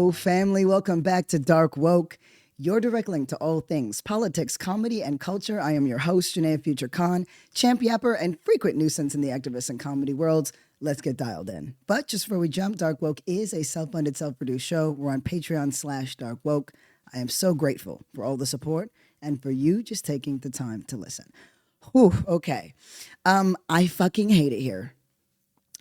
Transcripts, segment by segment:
Hello, family. Welcome back to Dark Woke, your direct link to all things politics, comedy, and culture. I am your host, Janaya Future Khan, champ yapper and frequent nuisance in the activist and comedy worlds. Let's get dialed in. But just before we jump, Dark Woke is a self-funded, self-produced show. We're on Patreon/Dark Woke. I am so grateful for all the support and for you just taking the time to listen. Whew, okay. I fucking hate it here.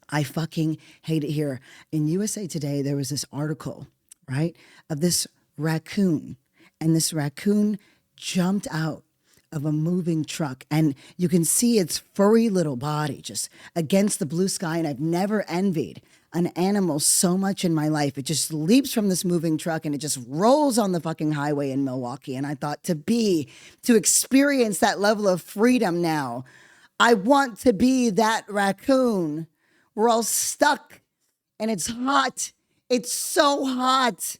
I fucking hate it here. In USA Today, there was this article, right, of this raccoon. And this raccoon jumped out of a moving truck. And you can see its furry little body just against the blue sky. And I've never envied an animal so much in my life. It just leaps from this moving truck and it just rolls on the fucking highway in Milwaukee. And I thought to experience that level of freedom now, I want to be that raccoon. We're all stuck and it's hot. It's so hot.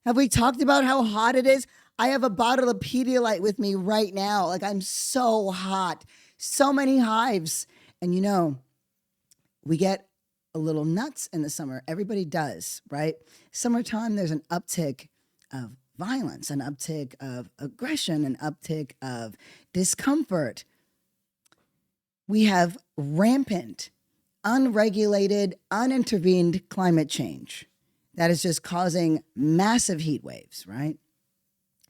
Have we talked about how hot it is? I have a bottle of Pedialyte with me right now. Like, I'm so hot. So many hives. And you know, we get a little nuts in the summer. Everybody does, right? Summertime, there's an uptick of violence, an uptick of aggression, an uptick of discomfort. We have rampant, unregulated, unintervened climate change that is just causing massive heat waves, right?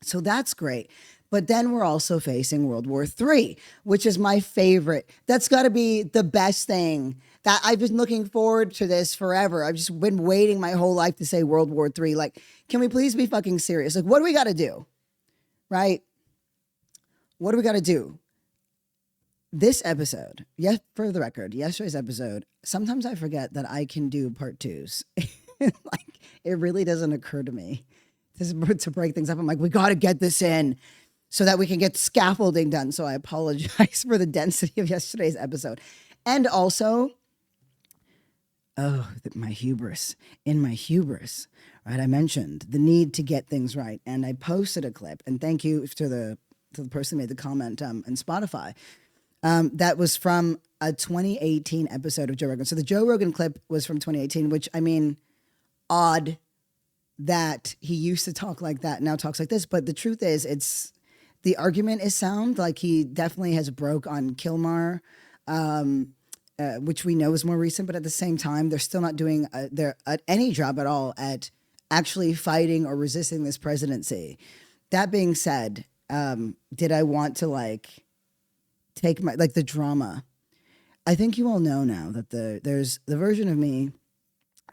So that's great. But then we're also facing World War III, which is my favorite. That's got to be the best thing. That I've been looking forward to this forever. I've just been waiting my whole life to say World War III. Like, can we please be fucking serious? Like, what do we got to do? Right? What do we got to do? This episode, yes, for the record, yesterday's episode, sometimes I forget that I can do part twos. Like, it really doesn't occur to me to break things up. I'm like, we got to get this in so that we can get scaffolding done. So I apologize for the density of yesterday's episode. And also, my hubris, right? I mentioned the need to get things right. And I posted a clip, and thank you to the person who made the comment in Spotify. That was from a 2018 episode of Joe Rogan. So the Joe Rogan clip was from 2018, which, I mean, odd that he used to talk like that, now talks like this. But the truth is, the argument is sound. Like, he definitely has broke on Kilmar, which we know is more recent. But at the same time, they're still not doing any job at all at actually fighting or resisting this presidency. That being said, did I want to take the drama? I think you all know now that there's the version of me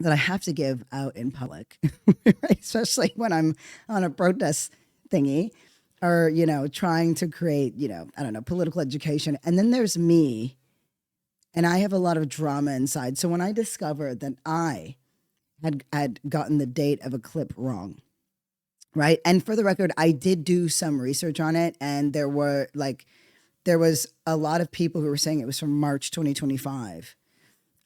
that I have to give out in public, right? Especially when I'm on a protest thingy or, trying to create, I don't know, political education. And then there's me, and I have a lot of drama inside. So when I discovered that I had gotten the date of a clip wrong, right? And for the record, I did do some research on it, and there was a lot of people who were saying it was from March 2025.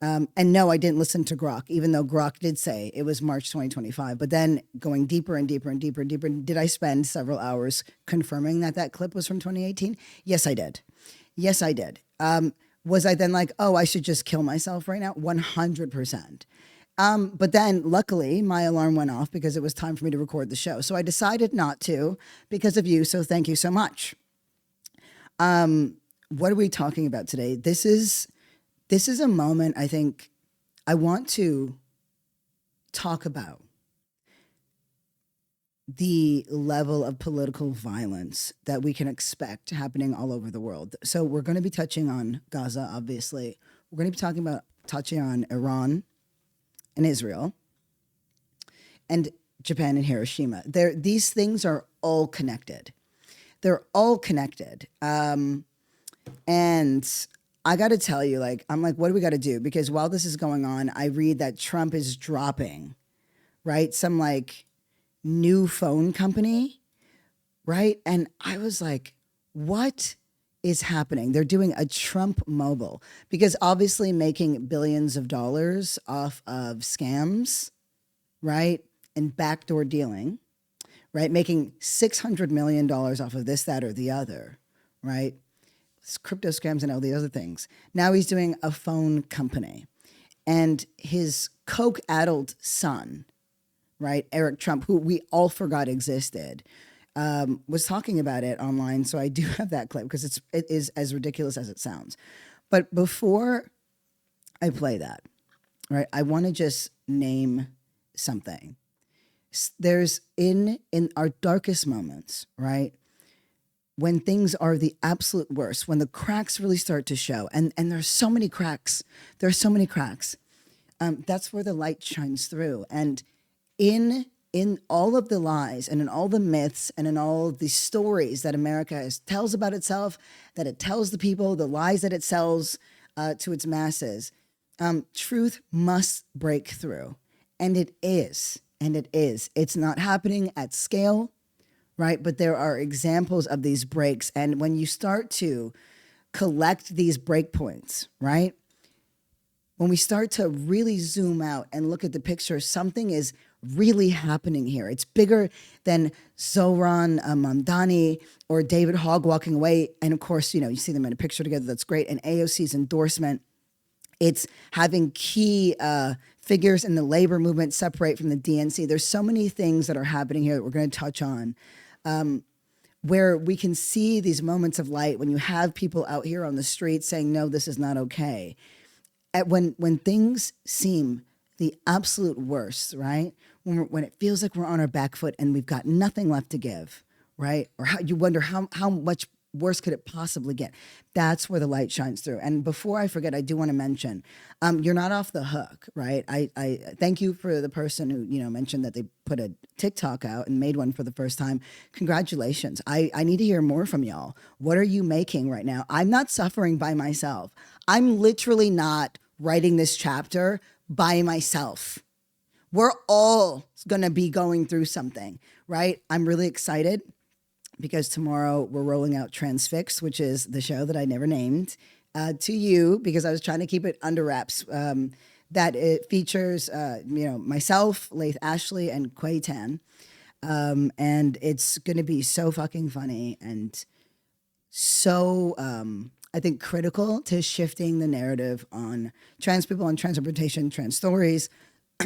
And no, I didn't listen to Grok, even though Grok did say it was March 2025. But then going deeper and deeper and deeper and deeper, did I spend several hours confirming that clip was from 2018? Yes, I did. Yes, I did. Was I then like, oh, I should just kill myself right now? 100%. But then luckily my alarm went off because it was time for me to record the show. So I decided not to because of you. So thank you so much. What are we talking about today? This is a moment I think I want to talk about the level of political violence that we can expect happening all over the world. So we're going to be touching on Gaza, obviously. We're going to be touching on Iran and Israel and Japan and Hiroshima. These things are all connected. They're all connected. And I got to tell you, I'm like, what do we got to do? Because while this is going on, I read that Trump is dropping, right? Some new phone company, right? And I was like, what is happening? They're doing a Trump mobile because obviously making billions of dollars off of scams, right? And backdoor dealing, right? Making $600 million off of this, that, or the other, right? Crypto scams and all the other things. Now he's doing a phone company, and his coke-addled son right? Eric Trump, who we all forgot existed, was talking about it online. So I do have that clip because it is as ridiculous as it sounds. But before I play that, right, I want to just name something. There's in our darkest moments, right? When things are the absolute worst, when the cracks really start to show, and there's so many cracks, that's where the light shines through. And in all of the lies and in all the myths and in all the stories that America tells about itself, that it tells the people, the lies that it sells to its masses, truth must break through. And it is. It's not happening at scale, right? But there are examples of these breaks. And when you start to collect these breakpoints, right? When we start to really zoom out and look at the picture, something is really happening here. It's bigger than Zohran Mamdani or David Hogg walking away. And of course, you see them in a picture together. That's great. And AOC's endorsement. It's having key figures in the labor movement separate from the DNC. There's so many things that are happening here that we're going to touch on, where we can see these moments of light when you have people out here on the street saying, no, this is not okay. When things seem the absolute worst, right? When it feels like we're on our back foot and we've got nothing left to give, right? Or you wonder how much worse could it possibly get? That's where the light shines through. And before I forget, I do want to mention, you're not off the hook, right? I thank you for the person who, mentioned that they put a TikTok out and made one for the first time. Congratulations. I need to hear more from y'all. What are you making right now? I'm not suffering by myself. I'm literally not writing this chapter by myself. We're all going to be going through something, right? I'm really excited because tomorrow we're rolling out Transfix, which is the show that I never named to you because I was trying to keep it under wraps. That it features, myself, Laith Ashley, and Quay Tan. And it's going to be so fucking funny and so, I think, critical to shifting the narrative on trans people and transportation, trans stories,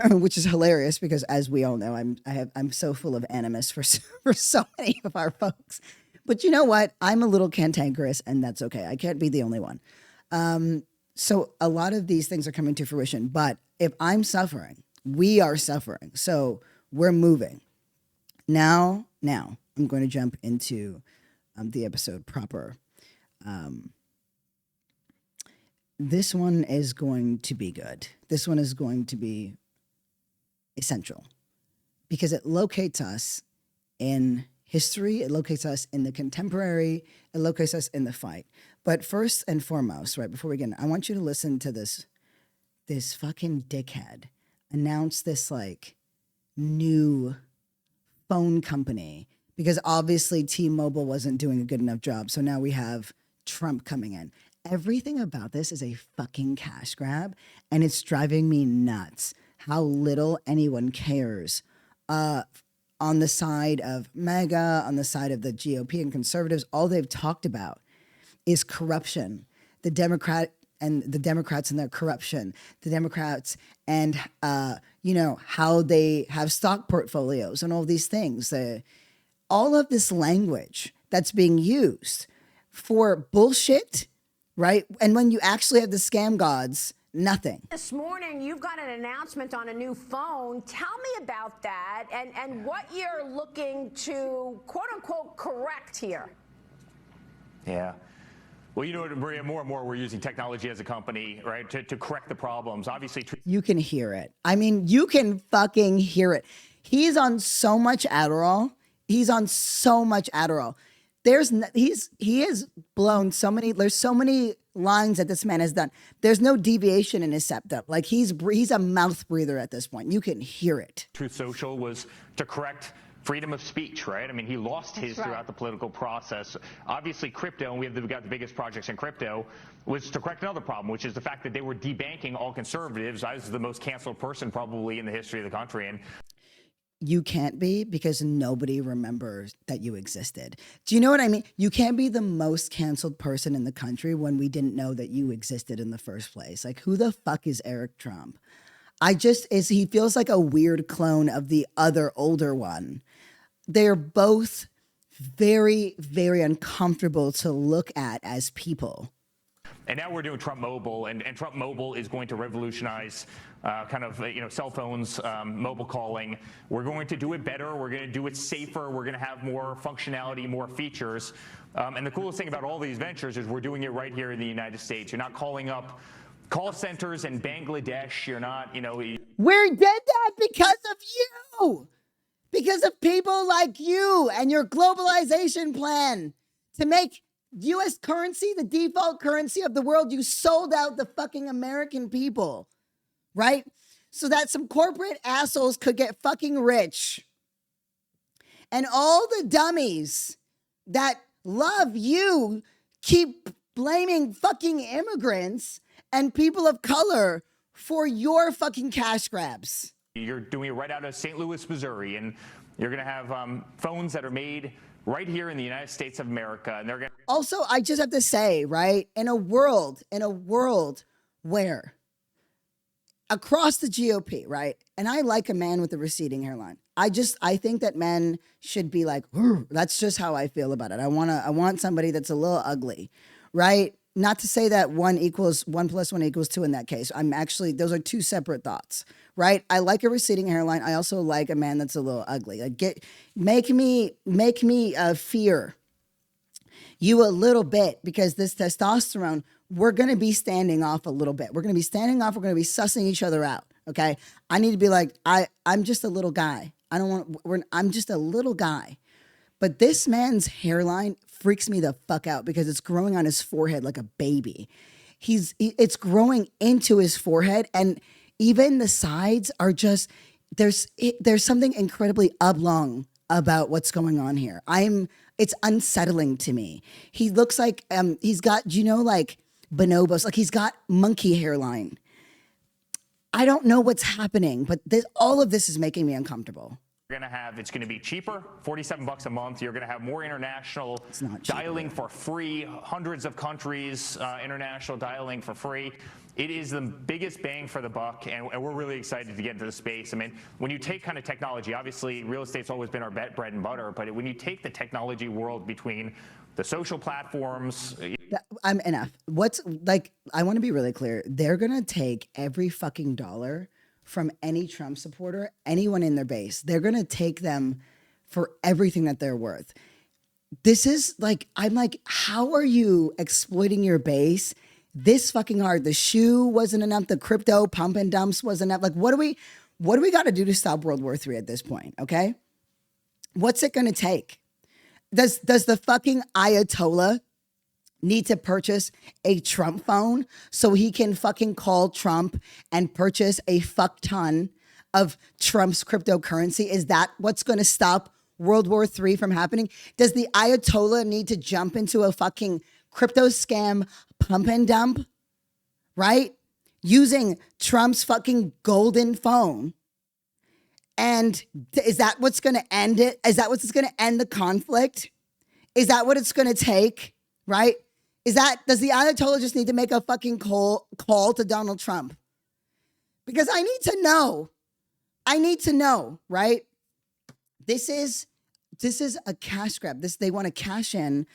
which is hilarious because, as we all know, I'm so full of animus for so many of our folks. But you know what? I'm a little cantankerous, and that's okay. I can't be the only one. So a lot of these things are coming to fruition. But if I'm suffering, we are suffering. So we're moving. Now I'm going to jump into the episode proper. This one is going to be good. This one is going to be essential because it locates us in history. It locates us in the contemporary. It locates us in the fight. But first and foremost, right before we get in, I want you to listen to this fucking dickhead announce this new phone company because obviously T-Mobile wasn't doing a good enough job. So now we have Trump coming in. Everything about this is a fucking cash grab, and it's driving me nuts how little anyone cares on the side of MAGA, on the side of the GOP and conservatives. All they've talked about is corruption. The Democrats and their corruption, the Democrats and, how they have stock portfolios and all these things. All of this language that's being used for bullshit, right? And when you actually have the scam gods, nothing. This morning, you've got an announcement on a new phone. Tell me about that and what you're looking to, quote unquote, correct here. Yeah. Well, Maria, more and more we're using technology as a company, right, to correct the problems. Obviously, you can hear it. I mean, you can fucking hear it. He's on so much Adderall. He has blown so many. There's so many lines that this man has done. There's no deviation in his septum. He's a mouth breather at this point. You can hear it. Truth Social was to correct freedom of speech, right? I mean, he lost his throughout the political process. Obviously, crypto, and we got the biggest projects in crypto, was to correct another problem, which is the fact that they were debanking all conservatives. I was the most canceled person probably in the history of the country, and you can't be because nobody remembers that you existed. Do you know what I mean? You can't be the most canceled person in the country when we didn't know that you existed in the first place. Who the fuck is Eric Trump? He feels like a weird clone of the other older one. They're both very, very uncomfortable to look at as people. And now we're doing Trump Mobile, and Trump Mobile is going to revolutionize cell phones, mobile calling. We're going to do it better. We're going to do it safer. We're going to have more functionality, more features. And the coolest thing about all these ventures is we're doing it right here in the United States. You're not calling up call centers in Bangladesh. You're not, We did that because of you. Because of people like you and your globalization plan to make US currency the default currency of the world. You sold out the fucking American people, right? So that some corporate assholes could get fucking rich. And all the dummies that love you keep blaming fucking immigrants and people of color for your fucking cash grabs. You're doing it right out of St. Louis, Missouri, and you're going to have phones that are made right here in the United States of America, and they're going to... Also, I just have to say, right, in a world where across the GOP, right, and I like a man with a receding hairline. I think that men should be like, that's just how I feel about it. I want somebody that's a little ugly, right? Not to say that 1 + 1 = 2 in that case. Those are two separate thoughts, right? I like a receding hairline. I also like a man that's a little ugly. Like make me fear you a little bit, because this testosterone, we're going to be standing off a little bit. We're going to be standing off. We're going to be sussing each other out. Okay. I need to be like, I'm just a little guy. I'm just a little guy. But this man's hairline freaks me the fuck out because it's growing on his forehead like a baby. It's growing into his forehead, and even the sides are just, there's something incredibly oblong about what's going on here. It's unsettling to me. He looks like he's got, like bonobos, like he's got monkey hairline. I don't know what's happening, but all of this is making me uncomfortable. It's going to be cheaper, $47 a month. You're going to have more international dialing for free, hundreds of countries, international dialing for free. It is the biggest bang for the buck, and we're really excited to get into the space. I mean, when you take kind of technology, obviously real estate's always been our bread and butter, but when you take the technology world between the social platforms... I'm enough. I want to be really clear. They're going to take every fucking dollar from any Trump supporter, anyone in their base. They're going to take them for everything that they're worth. This is I'm like, how are you exploiting your base this fucking hard? The shoe wasn't enough. The crypto pump and dumps wasn't enough. Like, what do we got to do to stop World War III at this point? Okay. What's it going to take? Does the fucking Ayatollah need to purchase a Trump phone so he can fucking call Trump and purchase a fuck ton of Trump's cryptocurrency? Is that what's going to stop World War III from happening? Does the Ayatollah need to jump into a fucking crypto scam pump and dump, right? Using Trump's fucking golden phone. And is that what's going to end it? Is that what's going to end the conflict? Is that what it's going to take, right? Does the Ayatollah just need to make a fucking call to Donald Trump? Because I need to know, right? This is a cash grab. They want to cash in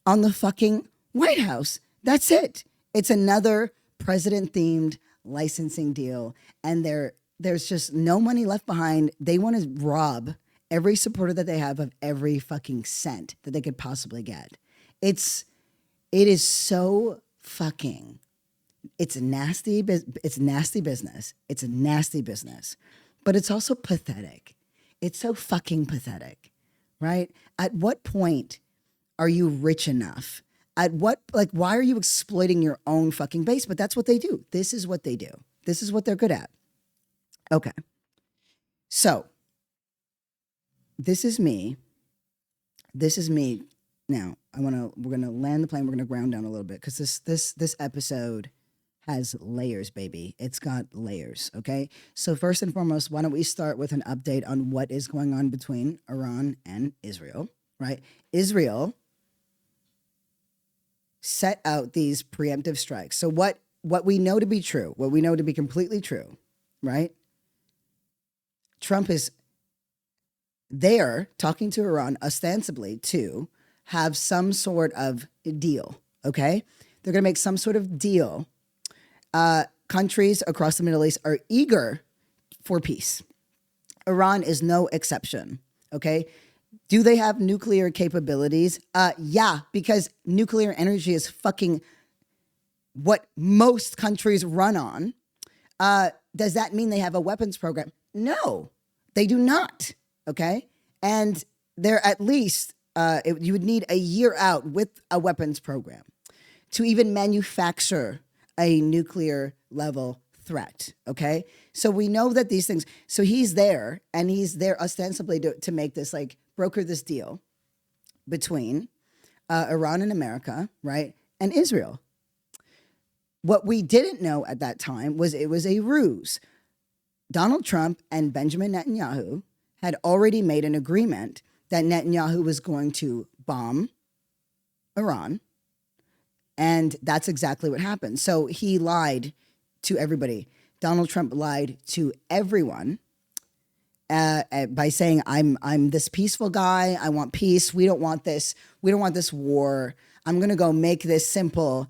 on the fucking White House. That's it. It's another president-themed licensing deal, and there's just no money left behind. They want to rob every supporter that they have of every fucking cent that they could possibly get. It is so fucking, it's nasty business. It's a nasty business, but it's also pathetic. It's so fucking pathetic, right? At what point are you rich enough? Why are you exploiting your own fucking base? But that's what they do. This is what they do. This is what they're good at. Okay. So this is me. Now, we're gonna land the plane. We're gonna ground down a little bit because this episode has layers, baby. It's got layers. Okay. So first and foremost, why don't we start with an update on what is going on between Iran and Israel? Right. Israel set out these preemptive strikes. So what we know to be true, what we know to be completely true, right? Trump is there talking to Iran ostensibly to have some sort of deal, okay? They're going to make some sort of deal. Countries across the Middle East are eager for peace. Iran is no exception, okay? Do they have nuclear capabilities? Yeah, because nuclear energy is fucking what most countries run on. Does that mean they have a weapons program? No, they do not, okay? And they're at least, you would need a year out with a weapons program to even manufacture a nuclear level threat, okay? So we know that these things, so he's there, and he's there ostensibly to make this, like, broker this deal between Iran and America, right, and Israel. What we didn't know at that time was it was a ruse. Donald Trump and Benjamin Netanyahu had already made an agreement that Netanyahu was going to bomb Iran, and that's exactly what happened. So he lied to everybody. Donald Trump lied to everyone by saying, I'm this peaceful guy. I want peace. We don't want this. We don't want this war. I'm going to go make this simple.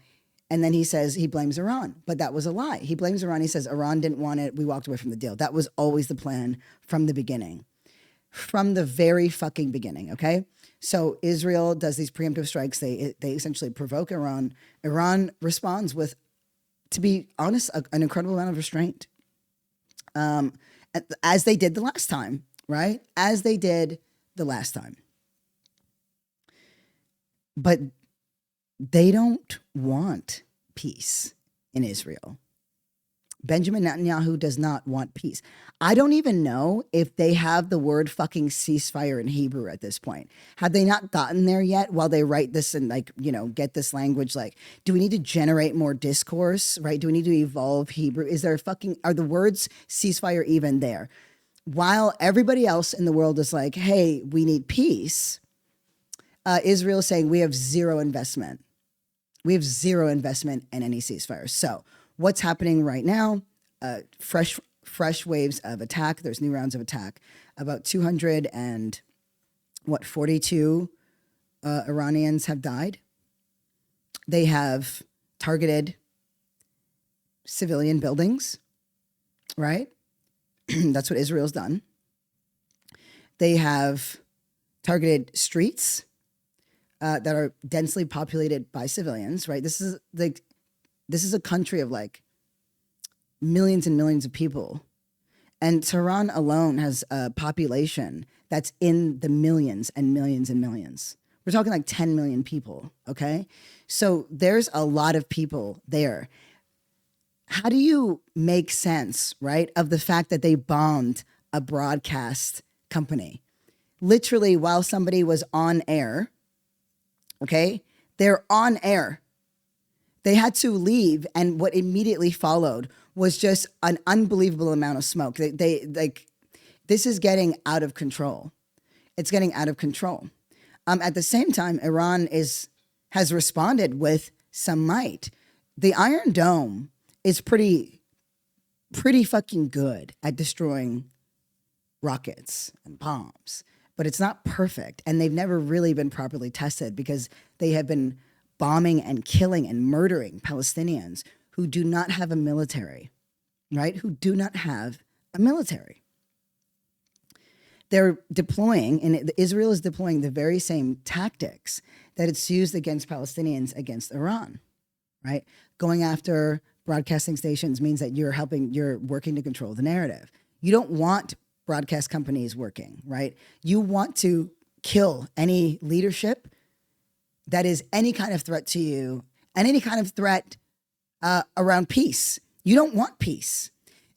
And then he says he blames Iran, but that was a lie. He blames Iran. He says Iran didn't want it. We walked away from the deal. That was always the plan from the beginning, from the very fucking beginning. Okay. So Israel does these preemptive strikes. They essentially provoke Iran. Iran responds with, to be honest, an incredible amount of restraint. As they did the last time, right? As they did the last time. But they don't want peace in Israel. Benjamin Netanyahu does not want peace. I don't even know if they have the word fucking ceasefire in Hebrew at this point. Have they not gotten there yet while they write this and, like, you know, get this language? Like, do we need to generate more discourse, right? Do we need to evolve Hebrew? Are the words ceasefire even there? While everybody else in the world is like, hey, we need peace, Israel is saying we have zero investment. We have zero investment in any ceasefire. So what's happening right now? Fresh waves of attack. There's new rounds of attack. About 242 Iranians have died. They have targeted civilian buildings, right? That's what Israel's done. They have targeted streets that are densely populated by civilians, right? This is a country of, like, millions and millions of people. And Tehran alone has a population that's in the millions and millions and millions. We're talking like 10 million people, okay? So there's a lot of people there. How do you make sense, right, of the fact that they bombed a broadcast company? Literally, while somebody was on air, okay? They're on air. They had to leave, and what immediately followed was just an unbelievable amount of smoke. This is getting out of control. It's getting out of control. At the same time, Iran has responded with some might. The Iron Dome is pretty fucking good at destroying rockets and bombs, but it's not perfect, and they've never really been properly tested because they have been bombing and killing and murdering Palestinians who do not have a military, right? Who do not have a military. They're deploying, and Israel is deploying the very same tactics that it's used against Palestinians against Iran, right? Going after broadcasting stations means that you're working to control the narrative. You don't want broadcast companies working, right? You want to kill any leadership that is any kind of threat to you and any kind of threat around peace. You don't want peace.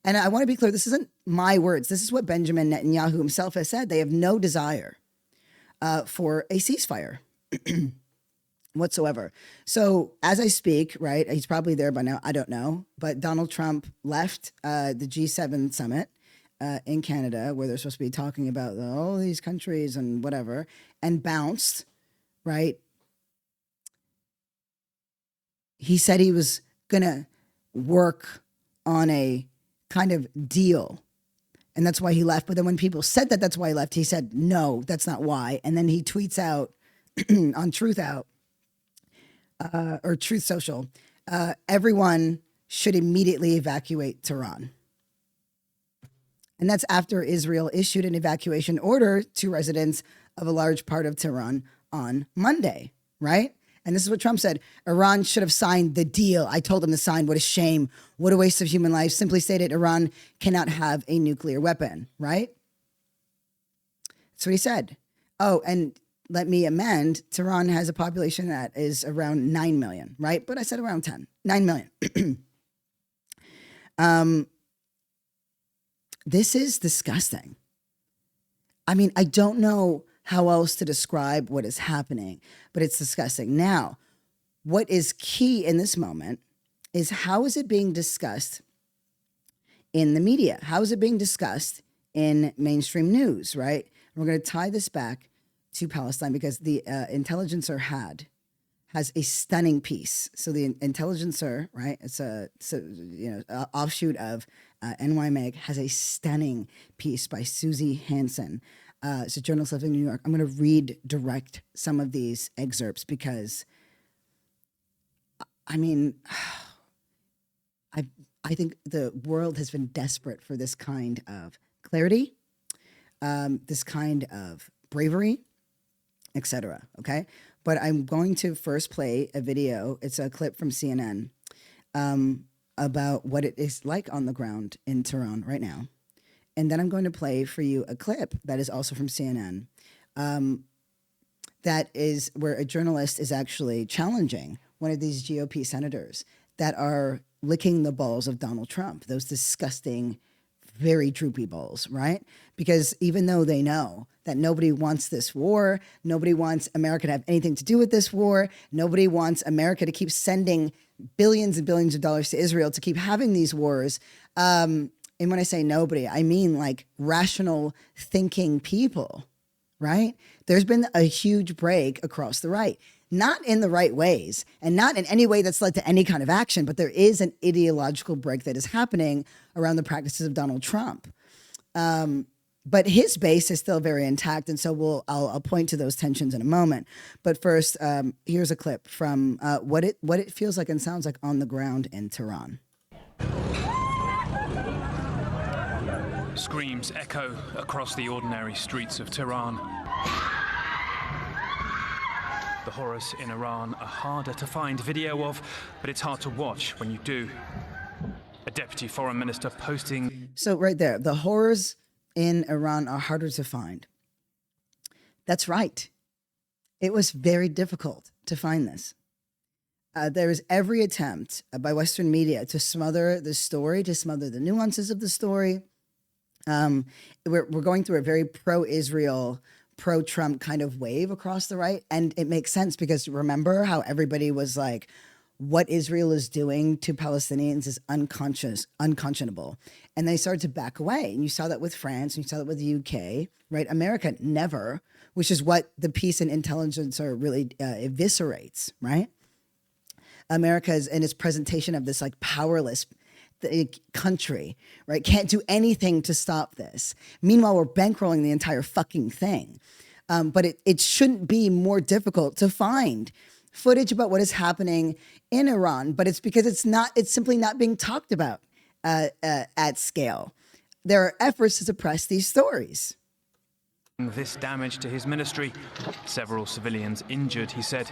And I want to be clear, this isn't my words. This is what Benjamin Netanyahu himself has said. They have no desire for a ceasefire whatsoever. So as I speak, right, he's probably there by now, I don't know, but Donald Trump left the G7 summit in Canada, where they're supposed to be talking about all these countries and whatever, and bounced, right? He said he was going to work on a kind of deal. And that's why he left. But then when people said that that's why he left, he said, no, that's not why. And then he tweets out on Truth Social, everyone should immediately evacuate Tehran. And that's after Israel issued an evacuation order to residents of a large part of Tehran on Monday, right? And this is what Trump said. Iran should have signed the deal. I told them to sign. What a shame. What a waste of human life. Simply stated, Iran cannot have a nuclear weapon, right? That's what he said. Oh, and let me amend. Tehran has a population that is around 9 million, right? But I said around 9 million. This is disgusting. I mean, I don't know how else to describe what is happening, but it's disgusting. Now, what is key in this moment is how is it being discussed in the media? How is it being discussed in mainstream news, right? And we're going to tie this back to Palestine because the Intelligencer has a stunning piece. So the Intelligencer, right? It's a offshoot of NY has a stunning piece by Susie Hansen. It's a journalist living in New York. I'm going to direct some of these excerpts because, I mean, I think the world has been desperate for this kind of clarity, this kind of bravery, etc. Okay, but I'm going to first play a video. It's a clip from CNN about what it is like on the ground in Tehran right now. And then I'm going to play for you a clip that is also from CNN that is where a journalist is actually challenging one of these GOP senators that are licking the balls of Donald Trump, those disgusting, very droopy balls, right? Because even though they know that nobody wants this war, nobody wants America to have anything to do with this war, nobody wants America to keep sending billions and billions of dollars to Israel to keep having these wars. And when I say nobody, I mean like rational thinking people, right? There's been a huge break across the right, not in the right ways and not in any way that's led to any kind of action, but there is an ideological break that is happening around the practices of Donald Trump. But his base is still very intact. And so I'll point to those tensions in a moment. But first, here's a clip from what it feels like and sounds like on the ground in Tehran. Screams echo across the ordinary streets of Tehran. The horrors in Iran are harder to find video of, but it's hard to watch when you do. A deputy foreign minister posting... So right there, the horrors in Iran are harder to find. That's right. It was very difficult to find this. There is every attempt by Western media to smother the story, to smother the nuances of the story. We're going through a very pro-Israel, pro-Trump kind of wave across the right. And it makes sense because remember how everybody was like, what Israel is doing to Palestinians is unconscionable. And they started to back away. And you saw that with France, and you saw that with the UK, right? America never, which is what the peace and Intelligencer really eviscerates, right? America is in its presentation of this like powerless country, right? Can't do anything to stop this. Meanwhile, we're bankrolling the entire fucking thing. But it shouldn't be more difficult to find footage about what is happening in Iran, but it's because it's simply not being talked about at scale. There are efforts to suppress these stories. This damage to his ministry, several civilians injured, he said.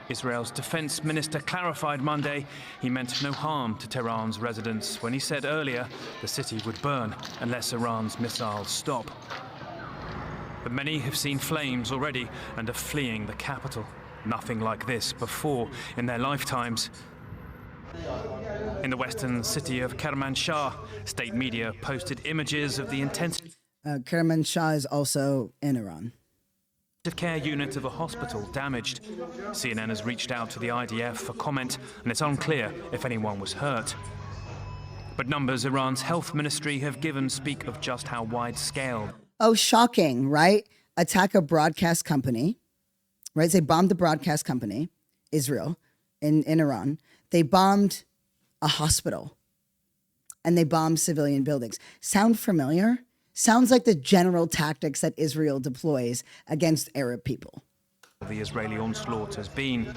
Israel's defense minister clarified Monday he meant no harm to Tehran's residents when he said earlier the city would burn unless Iran's missiles stop. But many have seen flames already and are fleeing the capital. Nothing like this before in their lifetimes. In the western city of Kermanshah, state media posted images of the intensive Kermanshah is also in Iran. care unit of a hospital damaged. CNN has reached out to the IDF for comment, and it's unclear if anyone was hurt. But numbers Iran's health ministry have given speak of just how wide-scale. Oh, shocking, right? Attack a broadcast company, right? They bombed the broadcast company, Israel, in Iran. They bombed a hospital. and they bomb civilian buildings. Sound familiar? Sounds like the general tactics that Israel deploys against Arab people. The Israeli onslaught has been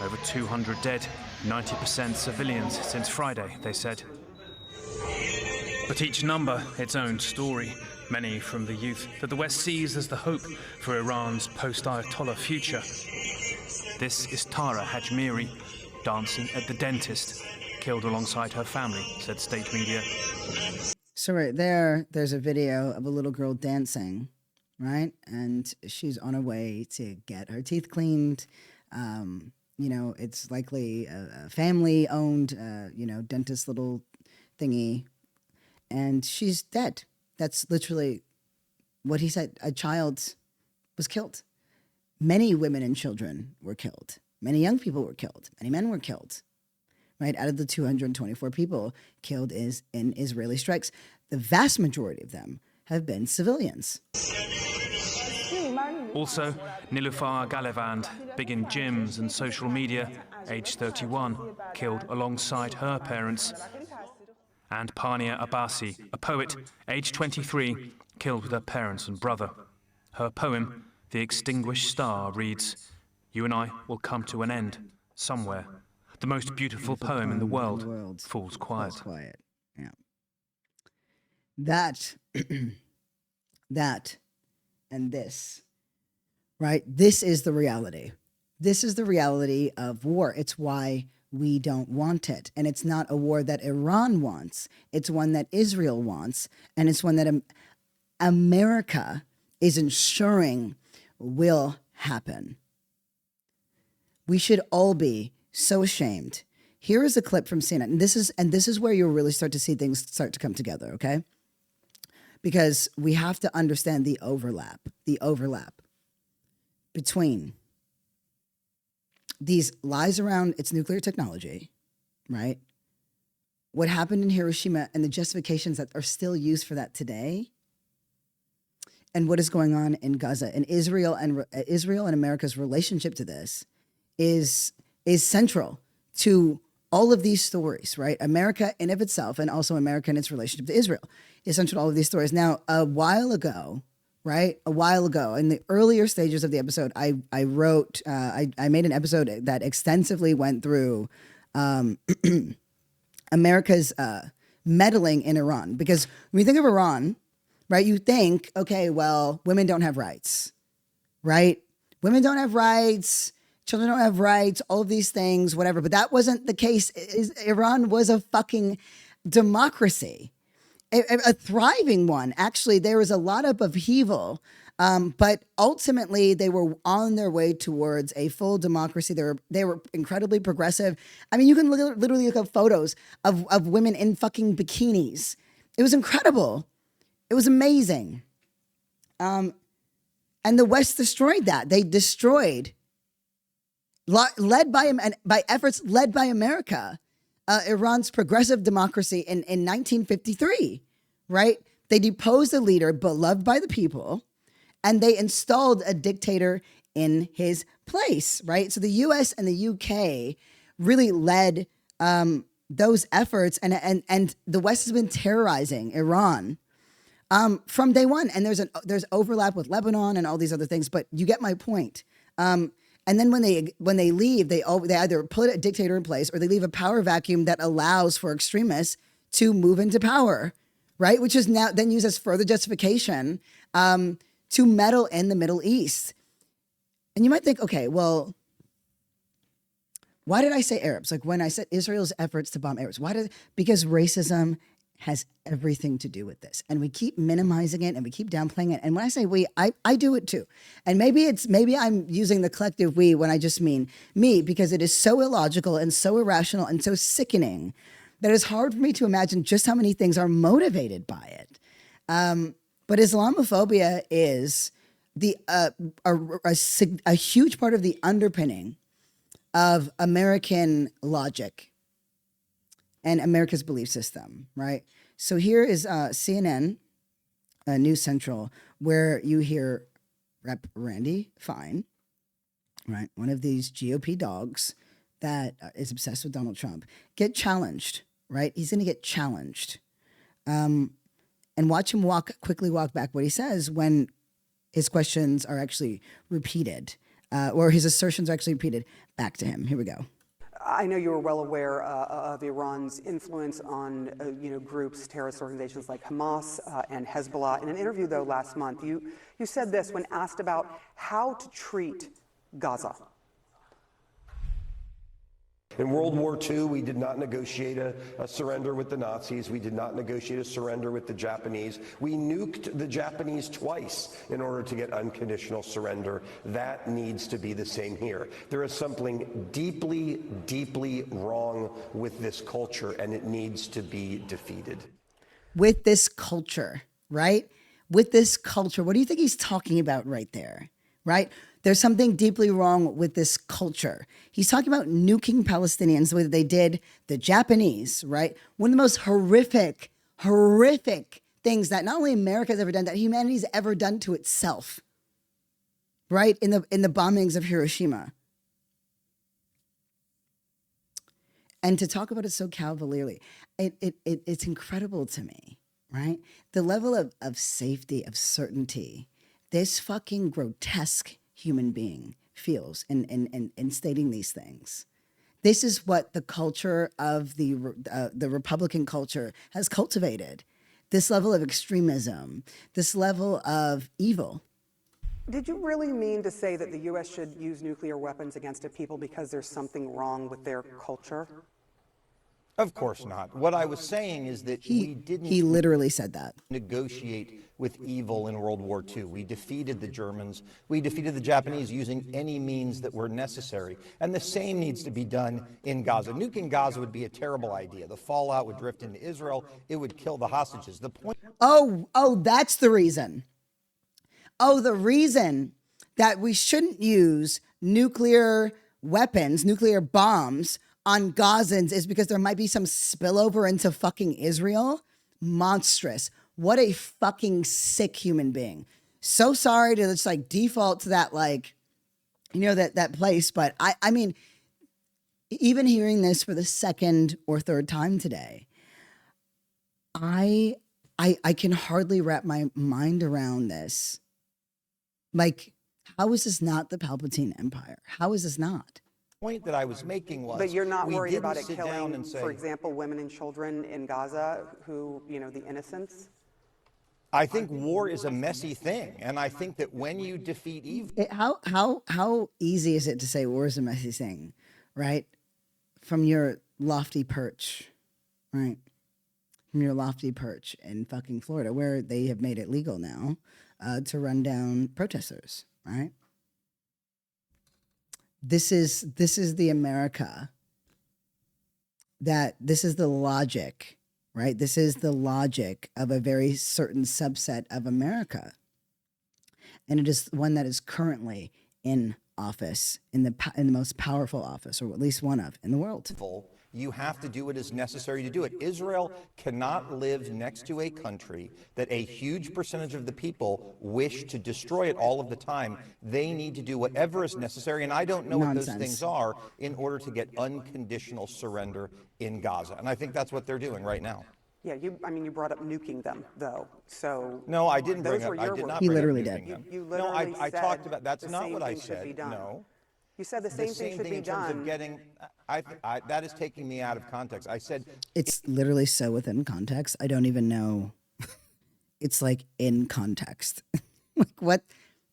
over 200 dead, 90% civilians since Friday, they said. But each number, its own story. Many from the youth that the West sees as the hope for Iran's post-Ayatollah future. This is Tara Hajmiri, dancing at the dentist, killed alongside her family, said state media. So right there's a video of a little girl dancing, right? And she's on her way to get her teeth cleaned. It's likely a family-owned, dentist little thingy. And she's dead. That's literally what he said. A child was killed. Many women and children were killed. Many young people were killed. Many men were killed. Right? Out of the 224 people killed in Israeli strikes, the vast majority of them have been civilians. Also, Nilufar Galevand, big in gyms and social media, age 31, killed alongside her parents. And Pania Abbasi, a poet, age 23, killed with her parents and brother. Her poem, The Extinguished Star, reads, "You and I will come to an end, somewhere. The most beautiful poem in the world falls quiet." Yeah. That, and this, right? This is the reality. This is the reality of war. It's why we don't want it. And it's not a war that Iran wants. It's one that Israel wants. And it's one that America is ensuring will happen. We should all be so ashamed. Here is a clip from CNN. And this is where you'll really start to see things start to come together, okay? Because we have to understand the overlap between these lies around its nuclear technology, right? What happened in Hiroshima and the justifications that are still used for that today, and what is going on in Gaza. And Israel and America's relationship to this is central to all of these stories, right? America in of itself, and also America and its relationship to Israel is central to all of these stories. Now, a while ago, in the earlier stages of the episode, I made an episode that extensively went through America's meddling in Iran. Because when you think of Iran, right, you think, okay, well, women don't have rights, right? Women don't have rights, children don't have rights, all of these things, whatever. But that wasn't the case. Iran was a fucking democracy. A thriving one. Actually, there was a lot of upheaval, but ultimately they were on their way towards a full democracy. They were incredibly progressive. I mean, you can literally look up photos of women in fucking bikinis. It was incredible. It was amazing. And the West destroyed that. They destroyed, led by efforts led by America, Iran's progressive democracy in 1953, right? They deposed a leader beloved by the people, and they installed a dictator in his place, right? So the U.S. and the U.K. really led those efforts, and the West has been terrorizing Iran from day one. And there's overlap with Lebanon and all these other things, but you get my point. And then when they leave, they either put a dictator in place or they leave a power vacuum that allows for extremists to move into power, right? Which is now then used as further justification to meddle in the Middle East. And you might think, okay, well, why did I say Arabs? Like when I said Israel's efforts to bomb Arabs, because racism has everything to do with this. And we keep minimizing it and we keep downplaying it. And when I say we, I do it too. And maybe I'm using the collective we when I just mean me, because it is so illogical and so irrational and so sickening that it's hard for me to imagine just how many things are motivated by it. But Islamophobia is a huge part of the underpinning of American logic and America's belief system, right? So here is CNN, News Central, where you hear Rep. Randy Fine, right? One of these GOP dogs that is obsessed with Donald Trump, get challenged right? He's going to get challenged. And watch him quickly walk back what he says when his questions are actually repeated, or his assertions are actually repeated back to him. Here we go. I know you were well aware of Iran's influence on groups, terrorist organizations like Hamas and Hezbollah. In an interview, though, last month, you said this when asked about how to treat Gaza. In World War II, we did not negotiate a surrender with the Nazis. We did not negotiate a surrender with the Japanese. We nuked the Japanese twice in order to get unconditional surrender. That needs to be the same here. There is something deeply, deeply wrong with this culture, and it needs to be defeated. With this culture, right? With this culture, what do you think he's talking about right there, right? There's something deeply wrong with this culture. He's talking about nuking Palestinians the way that they did the Japanese, right? One of the most horrific things that not only America's ever done, that humanity's ever done to itself, right? In the bombings of Hiroshima. And to talk about it so cavalierly, it's incredible to me, right? The level of safety, of certainty, this fucking grotesque human being feels in stating these things. This is what the culture of the Republican culture has cultivated. This level of extremism, this level of evil. Did you really mean to say that the U.S. should use nuclear weapons against a people because there's something wrong with their culture? Of course not. What I was saying is that we didn't. He literally said that. Negotiate with evil in World War II. We defeated the Germans. We defeated the Japanese using any means that were necessary. And the same needs to be done in Gaza. Nuking Gaza would be a terrible idea. The fallout would drift into Israel. It would kill the hostages. The point. Oh, that's the reason. Oh, the reason that we shouldn't use nuclear weapons, nuclear bombs on Gazans is because there might be some spillover into fucking Israel. Monstrous. What a fucking sick human being. So sorry to just like default to that, like, that place. But I mean, even hearing this for the second or third time today, I can hardly wrap my mind around this. Like, how is this not the Palpatine Empire? How is this not? Point that I was making was, but you're not worried about it sit down killing, and say, for example, women and children in Gaza who, the innocents? I think war is a messy thing, and I think that when you defeat evil, How easy is it to say war is a messy thing, right? From your lofty perch, right? From your lofty perch in fucking Florida, where they have made it legal now to run down protesters, right? This is the America this is the logic, right? This is the logic of a very certain subset of America. And it is one that is currently in office, in the most powerful office, or at least one of, in the world. you have to do what is necessary to do it. Israel cannot live next to a country that a huge percentage of the people wish to destroy it all of the time. They need to do whatever is necessary, and I don't know what those things are, in order to get unconditional surrender in Gaza. And I think that's what they're doing right now. Yeah, you brought up nuking them, though. So no, I didn't bring up. I did not. He literally did. You literally I talked about. That's the not same what I thing should be said. done. No. You said the same thing should be in terms done. of getting. That is taking me out of context. I said it's literally so within context. I don't even know. It's like in context. Like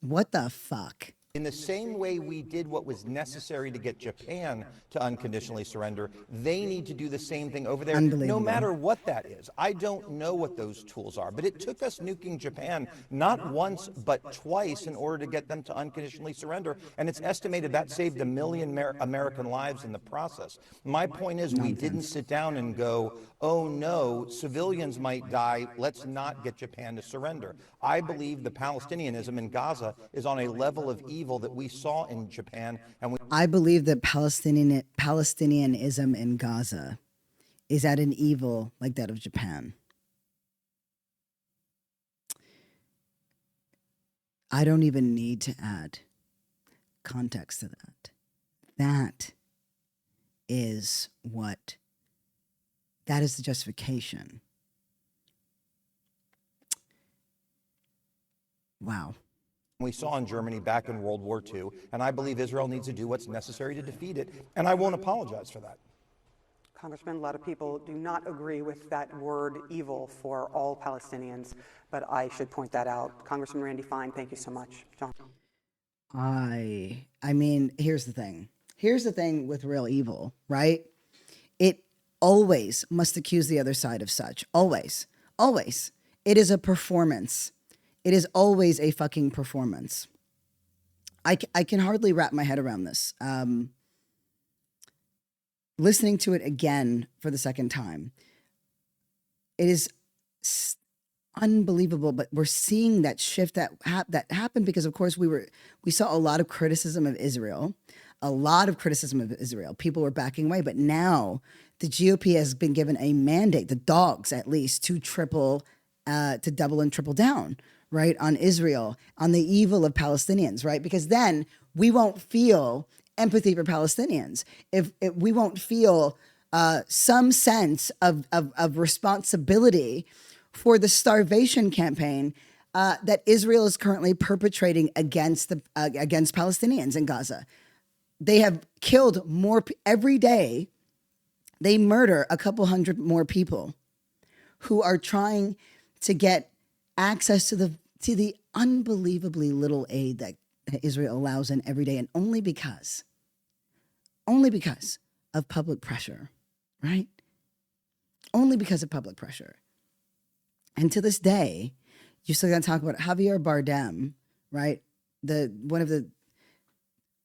what the fuck? in the same way we did what was necessary to get Japan to unconditionally surrender, they need to do the same thing over there, no matter what that is. I don't know what those tools are, but it took us nuking Japan not once but twice in order to get them to unconditionally surrender, and it's estimated that saved 1 million American lives in the process. My point is, we didn't sit down and go, oh no, civilians might die, let's not get Japan to surrender. I believe the Palestinianism in Gaza is on a level of evil that we saw in Japan, and I believe that Palestinianism in Gaza is at an evil like that of Japan. I don't even need to add context to that. That is what That is the justification. Wow. We saw in Germany back in World War II, and I believe Israel needs to do what's necessary to defeat it, and I won't apologize for that. Congressman, a lot of people do not agree with that word evil for all Palestinians, but I should point that out. Congressman Randy Fine, thank you so much. John. I mean, here's the thing. Here's the thing with real evil, right? It always must accuse the other side of such. Always. Always. It is a performance. It is always a fucking performance. I can hardly wrap my head around this. Listening to it again for the second time, it is unbelievable. But we're seeing that shift that happened because, of course, we saw a lot of criticism of Israel, People were backing away, but now the GOP has been given a mandate, the dogs at least, to double and triple down, right, on Israel, on the evil of Palestinians, right? Because then we won't feel empathy for Palestinians. If we won't feel some sense of responsibility for the starvation campaign that Israel is currently perpetrating against Palestinians in Gaza. They have killed more every day. They murder a couple hundred more people who are trying to get access to the unbelievably little aid that Israel allows in every day, and only because of public pressure, right? Only because of public pressure. And to this day, you're still going to talk about Javier Bardem, right?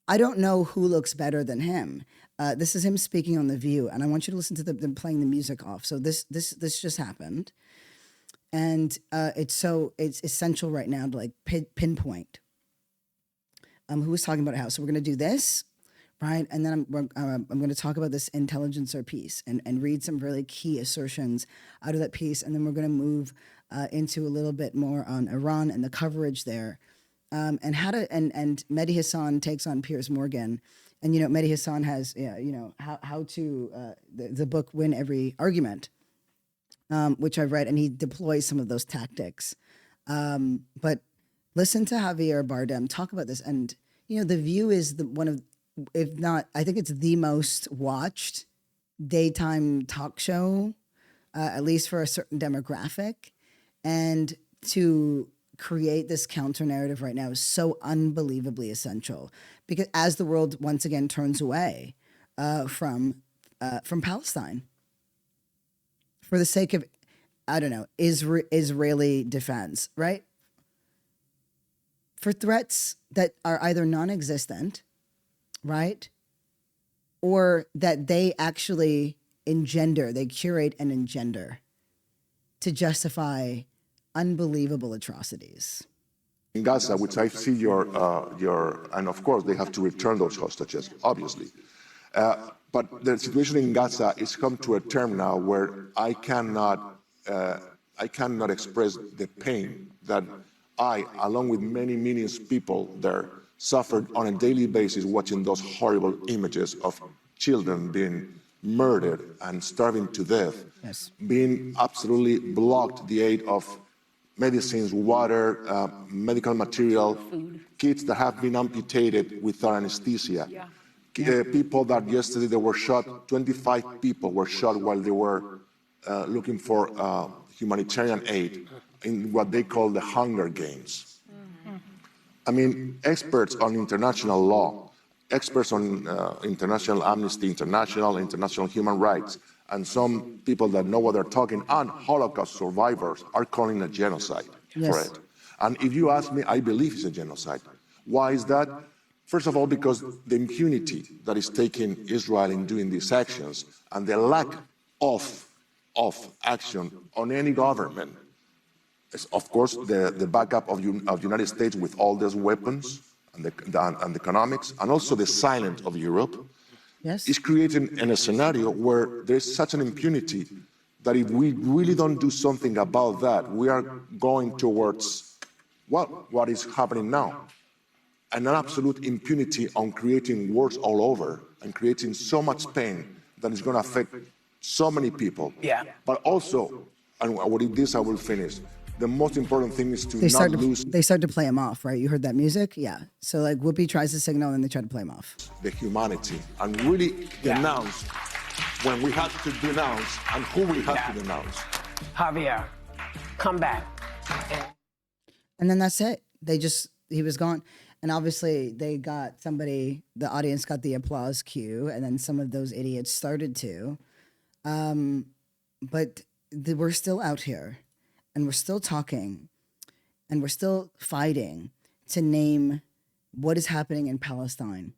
I don't know who looks better than him. This is him speaking on The View, and I want you to listen to them playing the music off. So this just happened, and it's essential right now to like pinpoint who was talking about how. So we're going to do this, right? And then I'm going to talk about this intelligencer piece and read some really key assertions out of that piece. And then we're going to move into a little bit more on Iran and the coverage there. And Mehdi Hassan takes on Piers Morgan. And, Mehdi Hassan has, how to, the book Win Every Argument, which I've read, and he deploys some of those tactics. But listen to Javier Bardem talk about this. And, The View is one of, if not, I think it's the most watched daytime talk show, at least for a certain demographic. And to create this counter narrative right now is so unbelievably essential, because as the world once again turns away from Palestine for the sake of, Israeli defense, right? For threats that are either non-existent, right? Or that they actually they curate and engender to justify unbelievable atrocities. In Gaza, which I see and of course they have to return those hostages, obviously. But the situation in Gaza is come to a term now where I cannot express the pain that I, along with many millions of people there, suffered on a daily basis watching those horrible images of children being murdered and starving to death, yes, being absolutely blocked the aid of medicines, water, medical material, kids that have been amputated without anesthesia, people that yesterday they were shot, 25 people were shot while they were looking for humanitarian aid in what they call the Hunger Games. I mean, experts on international law, experts on International Amnesty International, international human rights, and some people that know what they're talking, and Holocaust survivors are calling a genocide for it. And if you ask me, I believe it's a genocide. Why is that? First of all, because the impunity that is taking Israel in doing these actions and the lack of action on any government is, of course, the backup of the United States with all these weapons and the economics, and also the silence of Europe, is creating a scenario where there's such an impunity that if we really don't do something about that, we are going towards, what is happening now? An absolute impunity on creating wars all over and creating so much pain that is going to affect so many people. Yeah. But also, and with this I will finish, the most important thing is to not lose. They start to play him off, right? You heard that music? Yeah. So like Whoopi tries to signal and they try to play him off. The humanity and really denounce when we have to denounce and who we have to denounce. Javier, come back. And then that's it. He was gone. And obviously they got the audience got the applause cue, and then some of those idiots started to. But we're still out here, and we're still talking, and we're still fighting to name what is happening in Palestine.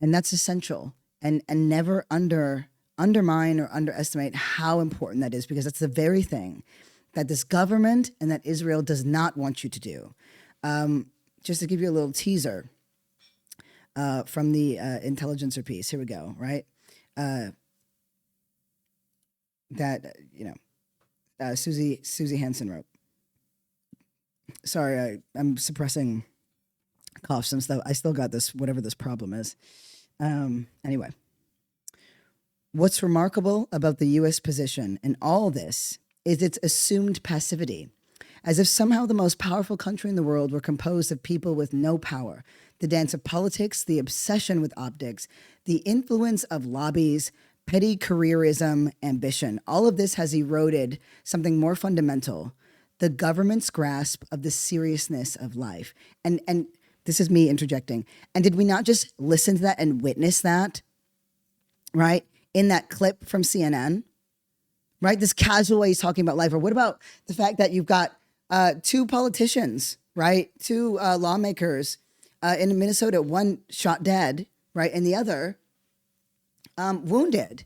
And that's essential. And never undermine or underestimate how important that is, because that's the very thing that this government and that Israel does not want you to do. Just to give you a little teaser from the Intelligencer piece. Here we go, right? That, Susie Hansen wrote. Sorry, I'm suppressing coughs and stuff. I still got this, whatever this problem is. Anyway. What's remarkable about the U.S. position in all this is its assumed passivity, as if somehow the most powerful country in the world were composed of people with no power. The dance of politics, the obsession with optics, the influence of lobbies, petty careerism, ambition. All of this has eroded something more fundamental, the government's grasp of the seriousness of life. And this is me interjecting. And did we not just listen to that and witness that, right? In that clip from CNN, right? This casual way he's talking about life. Or what about the fact that you've got two politicians, right? Two lawmakers in Minnesota, one shot dead, right? And the other wounded.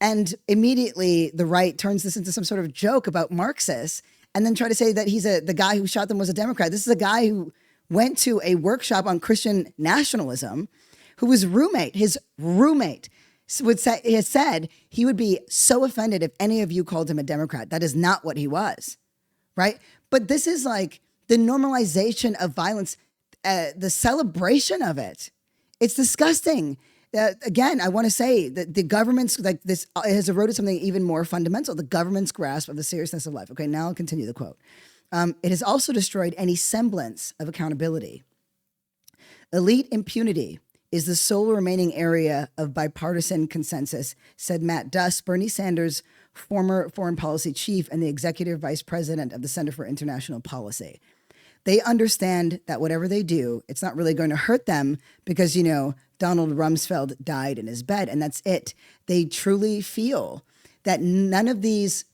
And immediately the right turns this into some sort of joke about Marxists and then try to say that the guy who shot them was a Democrat. This is a guy who went to a workshop on Christian nationalism, who was his roommate has said he would be so offended if any of you called him a Democrat. That is not what he was, right? But this is like the normalization of violence, the celebration of it. It's disgusting. Again, I want to say that the government's this has eroded something even more fundamental, the government's grasp of the seriousness of life. Okay, now I'll continue the quote. It has also destroyed any semblance of accountability. Elite impunity is the sole remaining area of bipartisan consensus, said Matt Duss, Bernie Sanders' former foreign policy chief and the executive vice president of the Center for International Policy. They understand that whatever they do, it's not really going to hurt them because, Donald Rumsfeld died in his bed, and that's it. They truly feel that none of these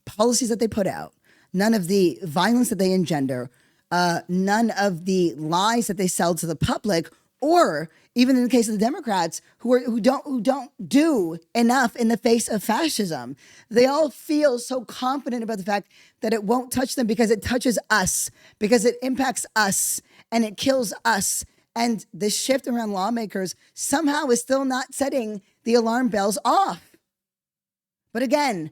policies that they put out, none of the violence that they engender, none of the lies that they sell to the public, or even in the case of the Democrats who don't do enough in the face of fascism, they all feel so confident about the fact that it won't touch them because it touches us, because it impacts us and it kills us. And the shift around lawmakers somehow is still not setting the alarm bells off. But again,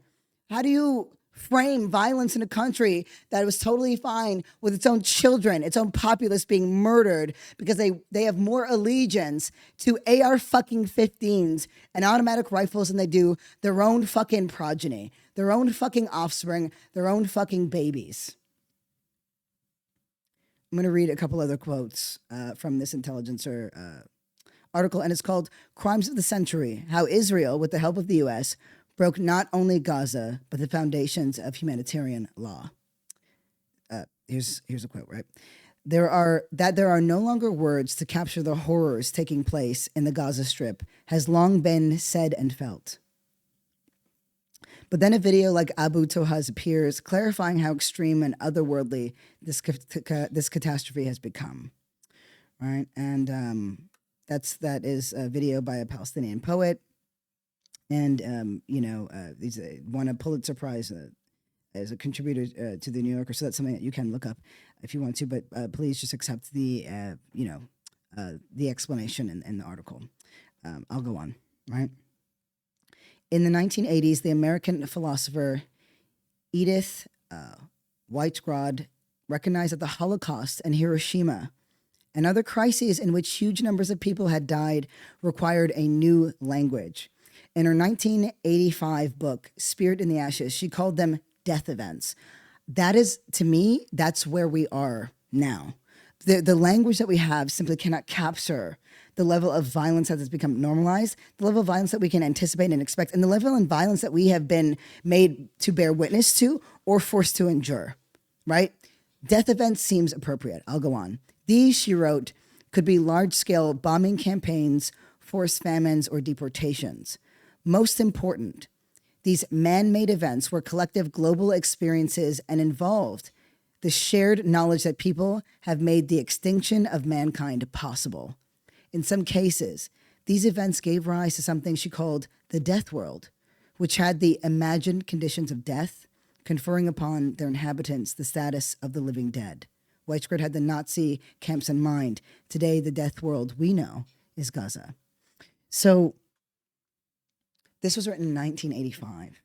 how do you frame violence in a country that was totally fine with its own children, its own populace being murdered because they have more allegiance to AR-15s and automatic rifles than they do their own fucking progeny, their own fucking offspring, their own fucking babies? I'm going to read a couple other quotes from this Intelligencer article, and it's called Crimes of the Century, How Israel, with the help of the U.S., broke not only Gaza, but the foundations of humanitarian law. Here's a quote, right? There are no longer words to capture the horrors taking place in the Gaza Strip has long been said and felt. But then a video like Abu Toha's appears, clarifying how extreme and otherworldly this catastrophe has become, right? And that is a video by a Palestinian poet. And, he's won a Pulitzer Prize as a contributor to the New Yorker. So that's something that you can look up if you want to. But please just accept the explanation in the article. I'll go on, right? In the 1980s, the American philosopher Edith Whitegrod recognized that the Holocaust and Hiroshima and other crises in which huge numbers of people had died required a new language. In her 1985 book, Spirit in the Ashes, she called them death events. That is, to me, that's where we are now. The language that we have simply cannot capture the level of violence that has become normalized, the level of violence that we can anticipate and expect, and the level of violence that we have been made to bear witness to or forced to endure, right? Death events seems appropriate. I'll go on. These, she wrote, could be large-scale bombing campaigns, forced famines, or deportations. Most important, these man-made events were collective global experiences and involved the shared knowledge that people have made the extinction of mankind possible. In some cases, these events gave rise to something she called the death world, which had the imagined conditions of death, conferring upon their inhabitants the status of the living dead. Weichgert had the Nazi camps in mind. Today, the death world we know is Gaza. So this was written in 1985,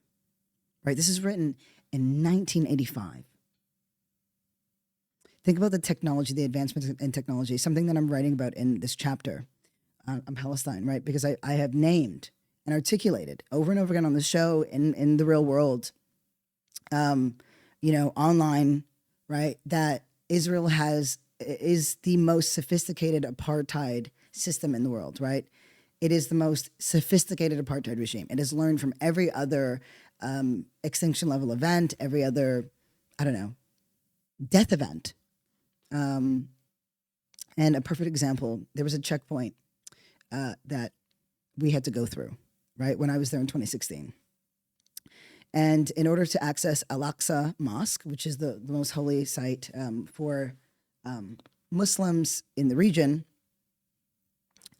right? This is written in 1985. Think about the technology, the advancements in technology, something that I'm writing about in this chapter on Palestine, right? Because I have named and articulated over and over again on the show, in the real world, online, right, that Israel is the most sophisticated apartheid system in the world, right? It is the most sophisticated apartheid regime. It has learned from every other extinction level event, every other, death event. And a perfect example, there was a checkpoint that we had to go through, right, when I was there in 2016. And in order to access Al-Aqsa Mosque, which is the most holy site for Muslims in the region,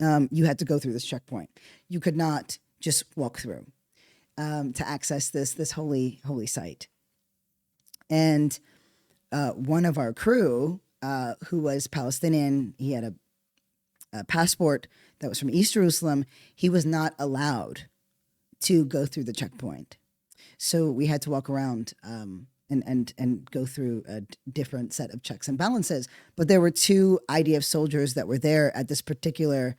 you had to go through this checkpoint. You could not just walk through to access this holy site. And one of our crew, who was Palestinian, he had a passport that was from East Jerusalem. He was not allowed to go through the checkpoint. So we had to walk around and go through a different set of checks and balances. But there were two IDF soldiers that were there at this particular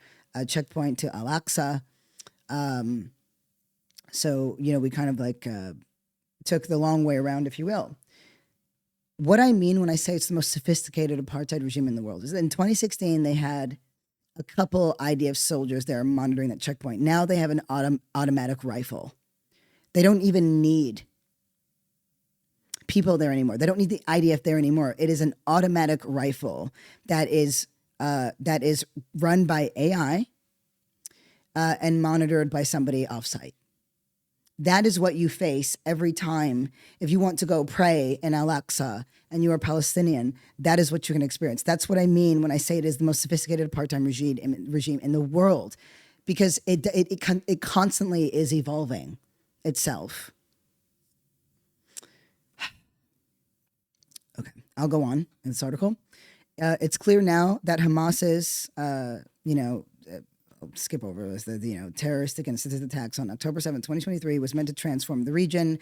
checkpoint to Al-Aqsa. So, we kind of took the long way around, if you will. What I mean when I say it's the most sophisticated apartheid regime in the world is that in 2016, they had a couple IDF soldiers there monitoring that checkpoint. Now they have an automatic rifle. They don't even need people there anymore. They don't need the IDF there anymore. It is an automatic rifle that is run by AI and monitored by somebody offsite. That is what you face every time. If you want to go pray in Al-Aqsa and you are Palestinian, that is what you're going to experience. That's what I mean when I say it is the most sophisticated apartheid regime in the world, because it constantly is evolving itself. Okay, I'll go on in this article. It's clear now that Hamas's, I'll skip over this, the terroristic and sadistic attacks on October 7, 2023 was meant to transform the region.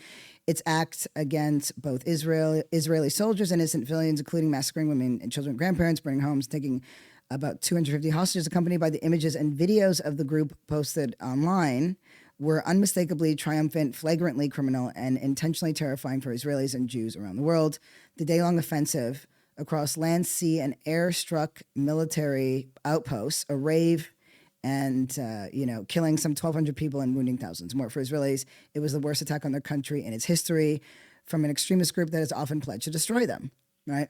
Its acts against both Israeli soldiers and innocent civilians, including massacring women and children and grandparents, burning homes, taking about 250 hostages, accompanied by the images and videos of the group posted online, were unmistakably triumphant, flagrantly criminal, and intentionally terrifying for Israelis and Jews around the world. The day-long offensive across land, sea, and air-struck military outposts, a rave, and, killing some 1,200 people and wounding thousands more. For Israelis, it was the worst attack on their country in its history from an extremist group that has often pledged to destroy them, right?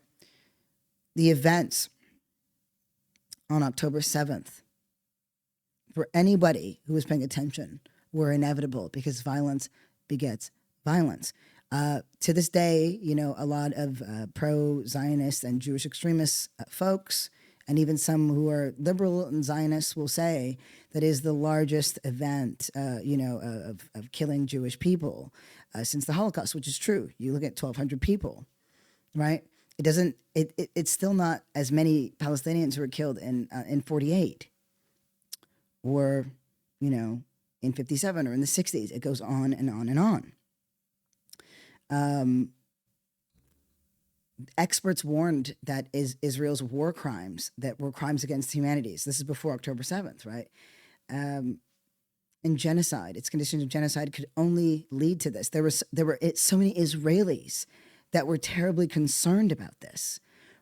The events on October 7th, for anybody who was paying attention, were inevitable because violence begets violence. To this day, a lot of pro-Zionist and Jewish extremist folks, and even some who are liberal and Zionists, will say that is the largest event, of killing Jewish people since the Holocaust, which is true. You look at 1,200 people, right? It's still not as many Palestinians who were killed in 48 or, in 57 or in the 60s. It goes on and on and on. Experts warned that Israel's war crimes that were crimes against humanity. This is before October 7th, right? and genocide, its conditions of genocide, could only lead to this. There were so many Israelis that were terribly concerned about this,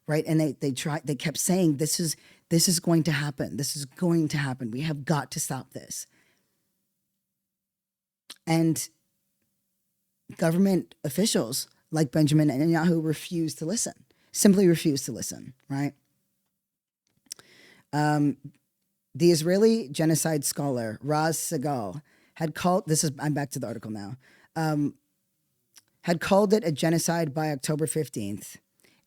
right? And they kept saying, this is going to happen. This is going to happen. We have got to stop this. And government officials like Benjamin Netanyahu refused to listen, simply refused to listen, right? The Israeli genocide scholar Raz Segal had called, I'm back to the article now, had called it a genocide by October 15th,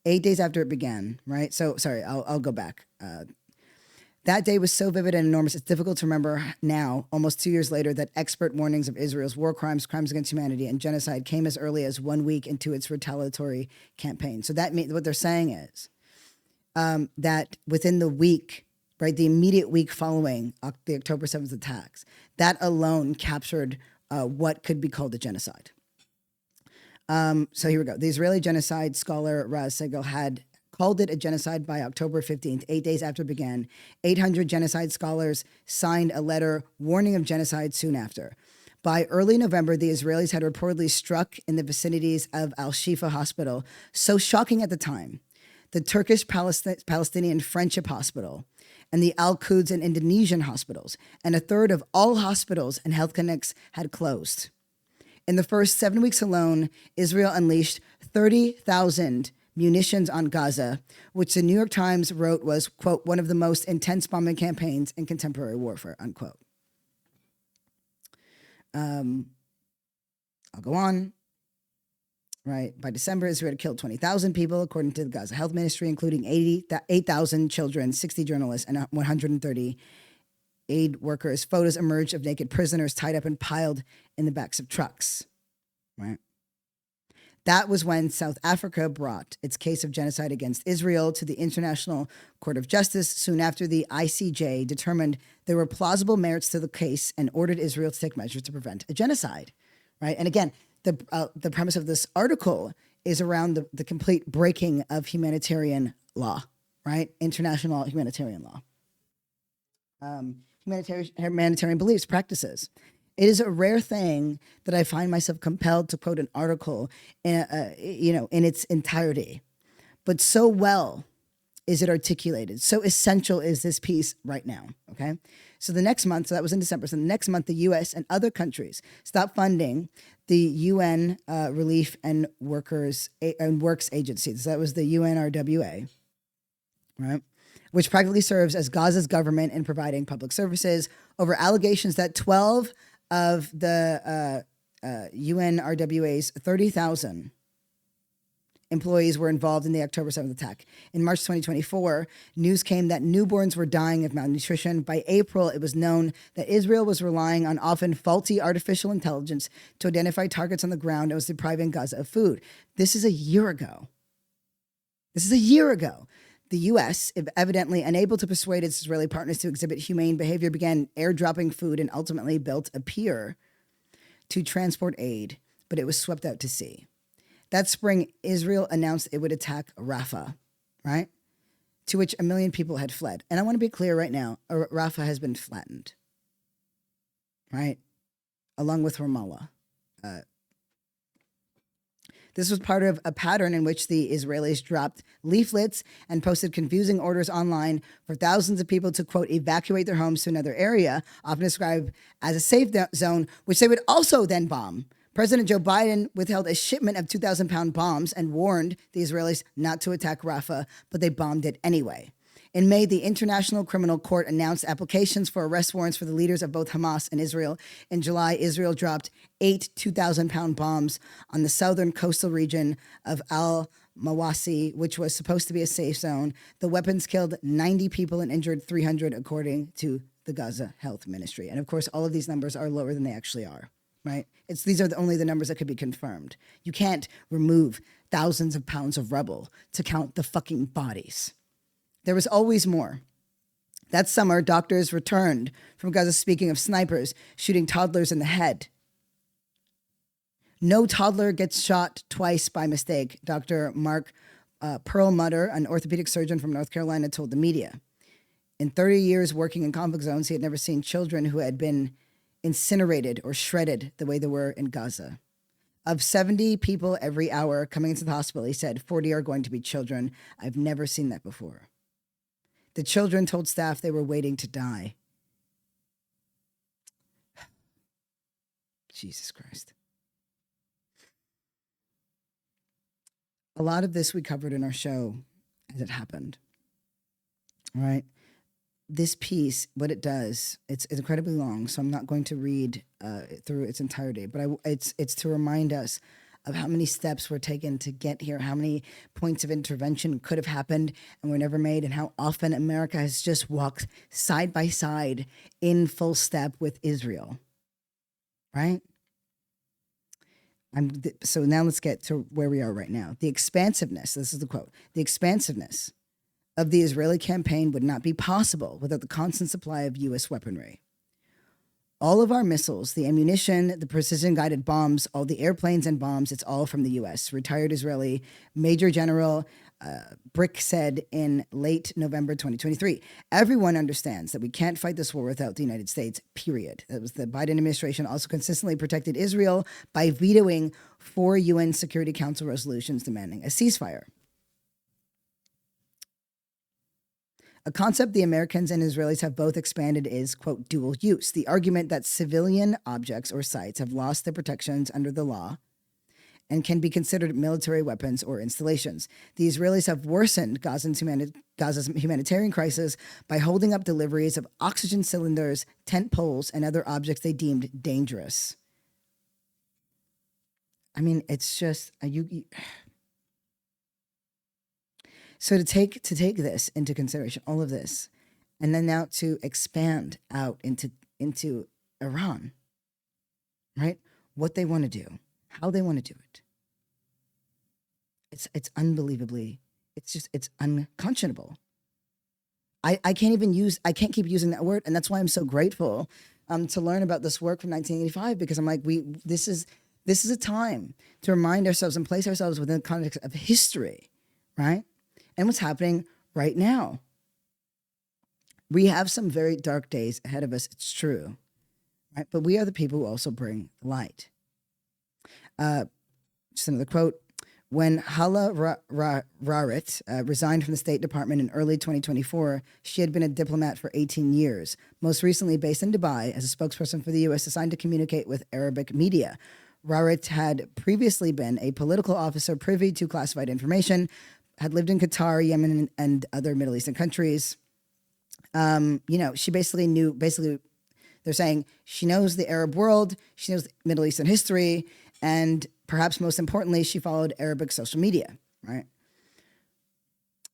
8 days after it began, right? So, sorry, I'll go back. That day was so vivid and enormous, it's difficult to remember now, almost 2 years later, that expert warnings of Israel's war crimes, crimes against humanity, and genocide came as early as 1 week into its retaliatory campaign. So that means what they're saying is that within the week, right, the immediate week following the October 7th attacks, that alone captured what could be called a genocide. So here we go. The Israeli genocide scholar Raz Segal had called it a genocide by October 15th, 8 days after it began. 800 genocide scholars signed a letter warning of genocide soon after. By early November, the Israelis had reportedly struck in the vicinities of Al-Shifa Hospital, so shocking at the time, the Turkish Palestinian Friendship Hospital, and the Al-Quds and Indonesian hospitals, and a third of all hospitals and health clinics had closed. In the first 7 weeks alone, Israel unleashed 30,000 munitions on Gaza, which the New York Times wrote was, quote, one of the most intense bombing campaigns in contemporary warfare, unquote. I'll go on. Right. By December, Israel had killed 20,000 people, according to the Gaza Health Ministry, including 8,000 children, 60 journalists, and 130 aid workers. Photos emerged of naked prisoners tied up and piled in the backs of trucks. Right. That was when South Africa brought its case of genocide against Israel to the International Court of Justice soon after the ICJ determined there were plausible merits to the case and ordered Israel to take measures to prevent a genocide. Right. And again, the premise of this article is around the complete breaking of humanitarian law, right? International humanitarian law. Humanitarian beliefs, practices. It is a rare thing that I find myself compelled to quote an article in its entirety, but so well is it articulated. So essential is this piece right now, okay? So the next month, so that was in December, so the next month, the U.S. and other countries stopped funding the UN Relief and Works Agency. So that was the UNRWA, right? Which practically serves as Gaza's government in providing public services over allegations that 12 of the UNRWA's 30,000 employees were involved in the October 7th attack. In March 2024, news came that newborns were dying of malnutrition. By April, it was known that Israel was relying on often faulty artificial intelligence to identify targets on the ground and was depriving Gaza of food. This is a year ago. The U.S., evidently unable to persuade its Israeli partners to exhibit humane behavior, began airdropping food and ultimately built a pier to transport aid, but it was swept out to sea. That spring, Israel announced it would attack Rafah, right? To which 1 million people had fled. And I want to be clear right now, Rafah has been flattened, right? Along with Ramallah. This was part of a pattern in which the Israelis dropped leaflets and posted confusing orders online for thousands of people to, quote, evacuate their homes to another area, often described as a safe zone, which they would also then bomb. President Joe Biden withheld a shipment of 2,000-pound bombs and warned the Israelis not to attack Rafah, but they bombed it anyway. In May, the International Criminal Court announced applications for arrest warrants for the leaders of both Hamas and Israel. In July, Israel dropped 8 2,000-pound bombs on the southern coastal region of Al-Mawasi, which was supposed to be a safe zone. The weapons killed 90 people and injured 300, according to the Gaza Health Ministry. And of course, all of these numbers are lower than they actually are, right? These are only the numbers that could be confirmed. You can't remove thousands of pounds of rubble to count the fucking bodies. There was always more. That summer, doctors returned from Gaza speaking of snipers shooting toddlers in the head. No toddler gets shot twice by mistake, Dr. Mark Perlmutter, an orthopedic surgeon from North Carolina, told the media. In 30 years working in conflict zones, he had never seen children who had been incinerated or shredded the way they were in Gaza. Of 70 people every hour coming into the hospital, he said 40 are going to be children. I've never seen that before. The children told staff they were waiting to die. Jesus Christ. A lot of this we covered in our show as it happened. All right. This piece, what it does, it's incredibly long, so I'm not going to read through its entirety, but it's to remind us of how many steps were taken to get here, how many points of intervention could have happened and were never made, and how often America has just walked side by side in full step with Israel, right? So now let's get to where we are right now. The expansiveness, this is the quote, the expansiveness of the Israeli campaign would not be possible without the constant supply of U.S. weaponry. All of our missiles, the ammunition, the precision-guided bombs, all the airplanes and bombs, it's all from the U.S. Retired Israeli Major General Brick said in late November 2023, everyone understands that we can't fight this war without the United States, period. That was the Biden administration also consistently protected Israel by vetoing 4 UN Security Council resolutions demanding a ceasefire. A concept the Americans and Israelis have both expanded is, quote, dual use. The argument that civilian objects or sites have lost their protections under the law and can be considered military weapons or installations. The Israelis have worsened Gaza's humanitarian crisis by holding up deliveries of oxygen cylinders, tent poles, and other objects they deemed dangerous. I mean, it's just, So to take this into consideration, all of this, and then now to expand out into Iran, right? What they want to do, how they want to do it. It's unbelievably, it's unconscionable. I can't keep using that word, and that's why I'm so grateful to learn about this work from 1985, because I'm like, this is a time to remind ourselves and place ourselves within the context of history, right? And what's happening right now. We have some very dark days ahead of us, it's true, right? But we are the people who also bring the light. Just another quote. When Hala Rarit resigned from the State Department in early 2024, she had been a diplomat for 18 years, most recently based in Dubai as a spokesperson for the U.S. assigned to communicate with Arabic media. Rarit had previously been a political officer privy to classified information, had lived in Qatar, Yemen, and other Middle Eastern countries. She basically they're saying she knows the Arab world, she knows Middle Eastern history, and perhaps most importantly, she followed Arabic social media, right?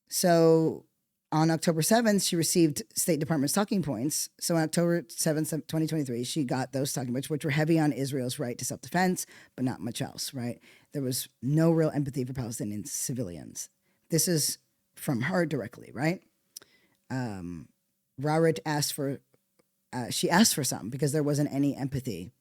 So on October 7th, she received State Department's talking points. So on October 7th, 2023, she got those talking points, which were heavy on Israel's right to self-defense, but not much else, right? There was no real empathy for Palestinian civilians. This is from her directly, right? Rarit asked for some because there wasn't any empathy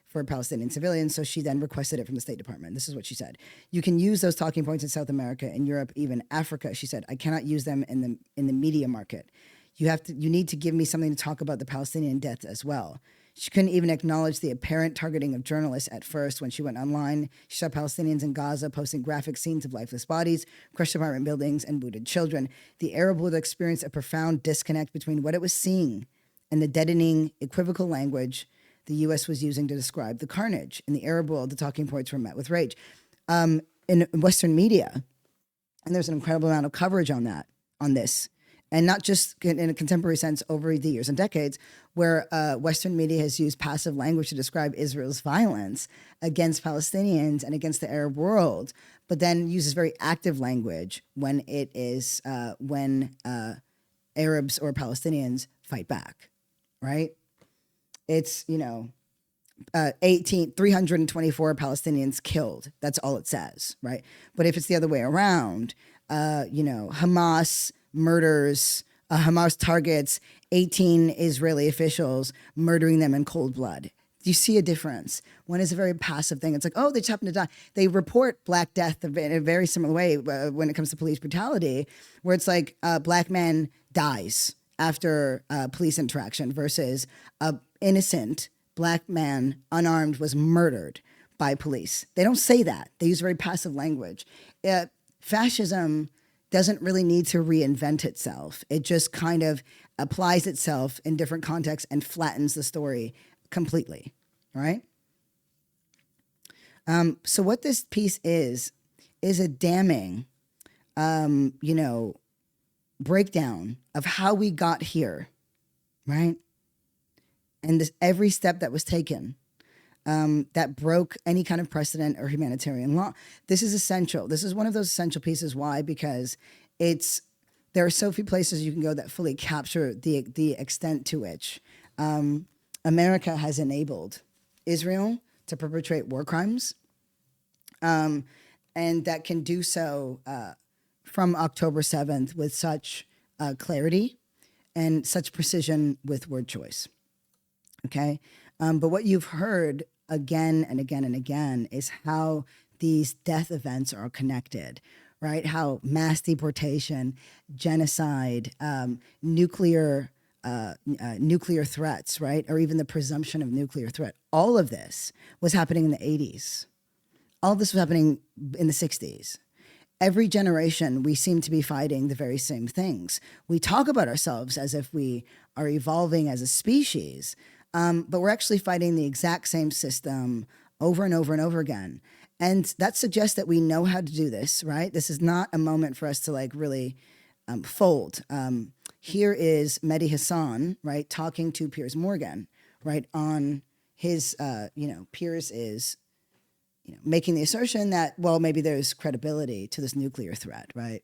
for Palestinian civilians, so she then requested it from the State Department. This is what she said. You can use those talking points in South America, in Europe, even Africa, she said. I cannot use them in the media market. You need to give me something to talk about the Palestinian death as well. She couldn't even acknowledge the apparent targeting of journalists at first. When she went online, she saw Palestinians in Gaza posting graphic scenes of lifeless bodies, crushed apartment buildings, and wounded children. The Arab world experienced a profound disconnect between what it was seeing and the deadening, equivocal language the U.S. was using to describe the carnage. In the Arab world, the talking points were met with rage. In Western media, and there's an incredible amount of coverage on this, and not just in a contemporary sense over the years and decades, where Western media has used passive language to describe Israel's violence against Palestinians and against the Arab world, but then uses very active language when it is when Arabs or Palestinians fight back, right? It's, 324 Palestinians killed. That's all it says, right? But if it's the other way around, Hamas murders, Hamas targets 18 Israeli officials, murdering them in cold blood. Do you see a difference? One is a very passive thing. It's like, oh, they just happen to die. They report Black death in a very similar way when it comes to police brutality, where it's like a Black man dies after police interaction versus a innocent black man, unarmed, was murdered by police. They don't say that. They use very passive language. Fascism doesn't really need to reinvent itself. It just kind of applies itself in different contexts and flattens the story completely, right? So what this piece is a damning, breakdown of how we got here, right? And every step that was taken that broke any kind of precedent or humanitarian law. This is essential. This is one of those essential pieces. Why? Because there are so few places you can go that fully capture the extent to which America has enabled Israel to perpetrate war crimes, and that can do so from October 7th with such clarity and such precision with word choice. Okay? But what you've heard again and again and again is how these death events are connected, right? How mass deportation, genocide, nuclear threats, right? Or even the presumption of nuclear threat. All of this was happening in the 80s. All of this was happening in the 60s. Every generation, we seem to be fighting the very same things. We talk about ourselves as if we are evolving as a species, but we're actually fighting the exact same system over and over and over again. And that suggests that we know how to do this, right? This is not a moment for us to like really fold. Here is Mehdi Hassan, right, talking to Piers Morgan, right, on his, Piers is, making the assertion that, well, maybe there's credibility to this nuclear threat, right?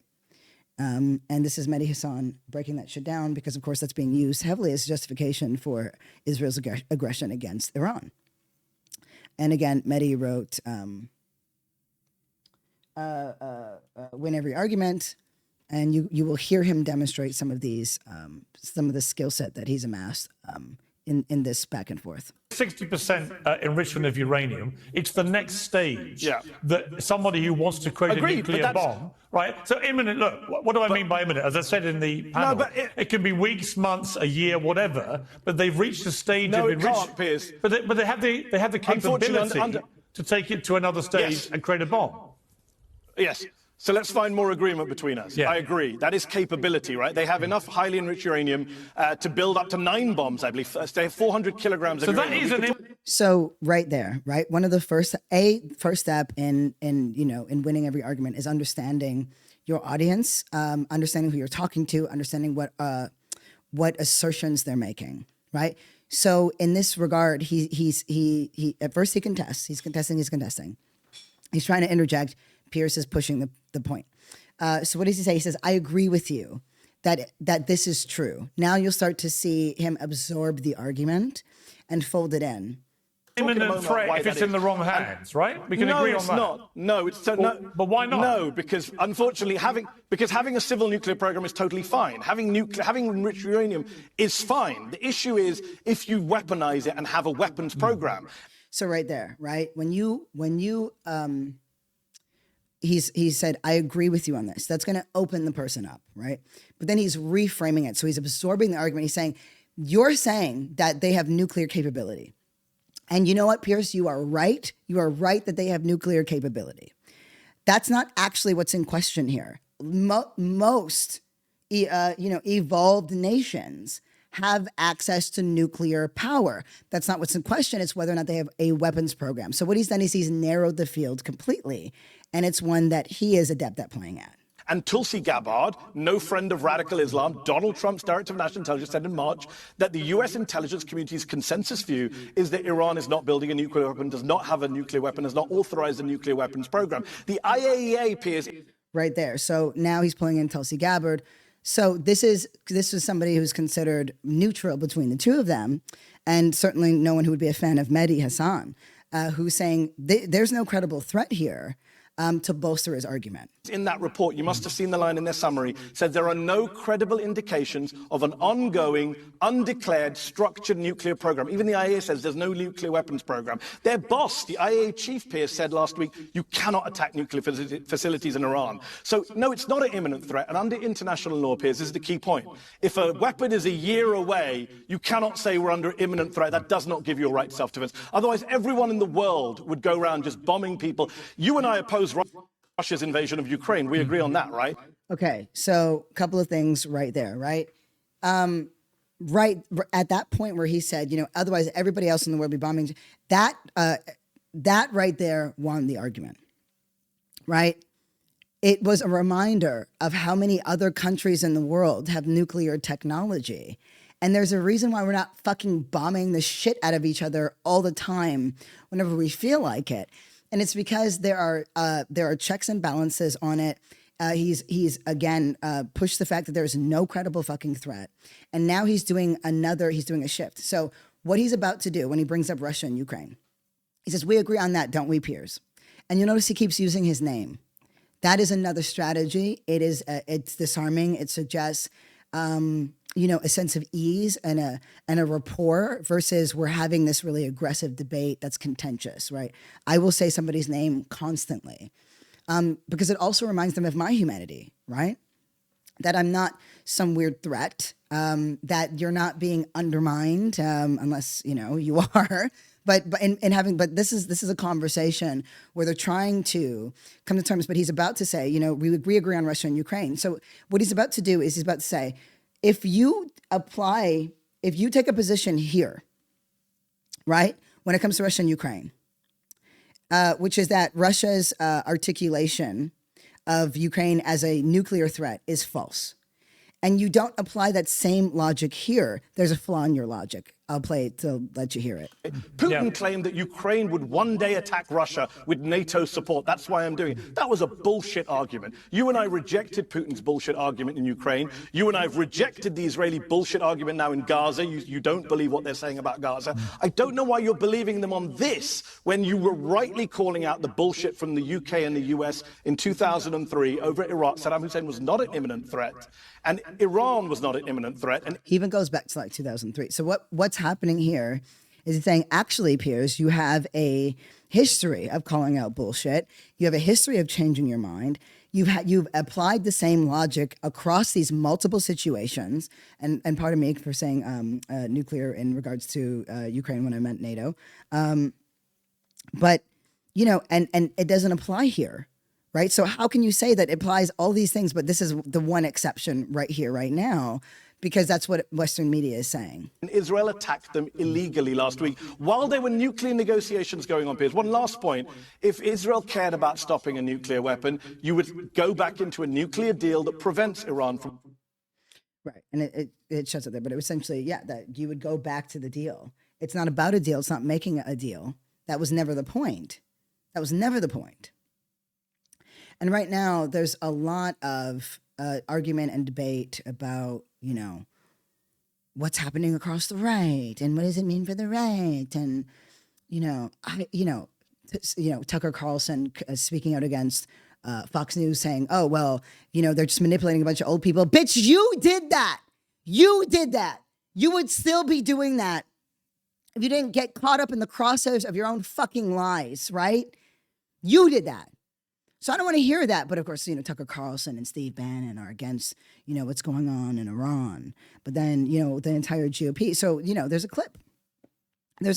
And this is Mehdi Hassan breaking that shit down because, of course, that's being used heavily as justification for Israel's aggression against Iran. And again, Mehdi wrote Win Every Argument, and you will hear him demonstrate some of these, some of the skill set that he's amassed in this back and forth. 60% enrichment of uranium. It's the next stage that somebody who wants to create a nuclear bomb, right? So imminent, look, what do I mean by imminent? As I said in the panel, it can be weeks, months, a year, whatever, but they've reached a stage of enrichment. Piers. But they have the capability to take it to another stage and create a bomb. Yes. So let's find more agreement between us. I agree. That is capability, right? They have enough highly enriched uranium to build up to 9 bombs, I believe. They have 400 kilograms of uranium. So right there, right? One of the first step in winning every argument is understanding your audience, understanding who you're talking to, understanding what assertions they're making, right? So in this regard, he at first he contests. He's contesting. He's trying to interject. Piers is pushing the point. So what does he say? He says, I agree with you that this is true. Now you'll start to see him absorb the argument and fold it in. Imminent threat if it's in the wrong hands, right? We can agree on that. No, it's not. No, but why not? No, because unfortunately having a civil nuclear program is totally fine. Having enriched uranium is fine. The issue is if you weaponize it and have a weapons program. So right there, right? When you he said, I agree with you on this. That's going to open the person up, right? But then he's reframing it. So he's absorbing the argument. He's saying, you're saying that they have nuclear capability. And you know what, Piers? You are right. You are right that they have nuclear capability. That's not actually what's in question here. Most evolved nations have access to nuclear power. That's not what's in question. It's whether or not they have a weapons program. So what he's done is he's narrowed the field completely. And it's one that he is adept at playing at. And Tulsi Gabbard, no friend of radical Islam, Donald Trump's director of national intelligence, said in March that the U.S. intelligence community's consensus view is that Iran is not building a nuclear weapon, does not have a nuclear weapon, has not authorized a nuclear weapons program. The IAEA appears... Right there. So now he's pulling in Tulsi Gabbard. So this is somebody who's considered neutral between the two of them, and certainly no one who would be a fan of Mehdi Hassan, who's saying there's no credible threat here. to bolster his argument. In that report, you must have seen the line in their summary, said there are no credible indications of an ongoing, undeclared, structured nuclear program. Even the IAEA says there's no nuclear weapons program. Their boss, the IAEA chief, Pierce, said last week, you cannot attack nuclear facilities in Iran. So, no, it's not an imminent threat. And under international law, Pierce, this is the key point. If a weapon is a year away, you cannot say we're under imminent threat. That does not give you a right to self-defense. Otherwise, everyone in the world would go around just bombing people. You and I oppose Russia's invasion of Ukraine. We agree on that, right? Okay, so a couple of things right there, right? Right at that point where he said, you know, otherwise everybody else in the world would be bombing, that right there won the argument, right? It was a reminder of how many other countries in the world have nuclear technology. And there's a reason why we're not fucking bombing the shit out of each other all the time whenever we feel like it. And it's because there are checks and balances on it. He's again pushed the fact that there's no credible fucking threat. And now he's doing a shift. So what he's about to do when he brings up Russia and Ukraine, he says, we agree on that, don't we, Piers? And you notice he keeps using his name. That is another strategy. It's disarming. It suggests, a sense of ease and a rapport versus we're having this really aggressive debate that's contentious, right? I will say somebody's name constantly because it also reminds them of my humanity, right? That I'm not some weird threat, that you're not being undermined unless, you are. But this is a conversation where they're trying to come to terms, but he's about to say, we agree on Russia and Ukraine. So what he's about to do is he's about to say, if you take a position here, right, when it comes to Russia and Ukraine, which is that Russia's articulation of Ukraine as a nuclear threat is false, and you don't apply that same logic here, there's a flaw in your logic. I'll play it to let you hear it. Putin claimed that Ukraine would one day attack Russia with NATO support. That's why I'm doing it. That was a bullshit argument. You and I rejected Putin's bullshit argument in Ukraine. You and I have rejected the Israeli bullshit argument now in Gaza. You don't believe what they're saying about Gaza. I don't know why you're believing them on this when you were rightly calling out the bullshit from the UK and the US in 2003 over Iraq. Saddam Hussein was not an imminent threat. And Iran was not an imminent threat. And he even goes back to like 2003. So what's happening here is he's saying, actually, Piers, you have a history of calling out bullshit. You have a history of changing your mind. You've applied the same logic across these multiple situations. And pardon me for saying nuclear in regards to Ukraine when I meant NATO. But and it doesn't apply here. Right. So how can you say that it applies all these things, but this is the one exception right here, right now, because that's what Western media is saying. Israel attacked them illegally last week while there were nuclear negotiations going on, Piers. One last point. If Israel cared about stopping a nuclear weapon, you would go back into a nuclear deal that prevents Iran from. Right. And it shuts it there. But it was essentially, that you would go back to the deal. It's not about a deal. It's not making a deal. That was never the point. That was never the point. And right now, there's a lot of argument and debate about, what's happening across the right and what does it mean for the right, and Tucker Carlson speaking out against Fox News, saying, "Oh well, they're just manipulating a bunch of old people." Bitch, you did that. You did that. You would still be doing that if you didn't get caught up in the crosshairs of your own fucking lies, right? You did that. So I don't want to hear that. But of course, Tucker Carlson and Steve Bannon are against, what's going on in Iran. But then, the entire GOP. So, there's a clip. That I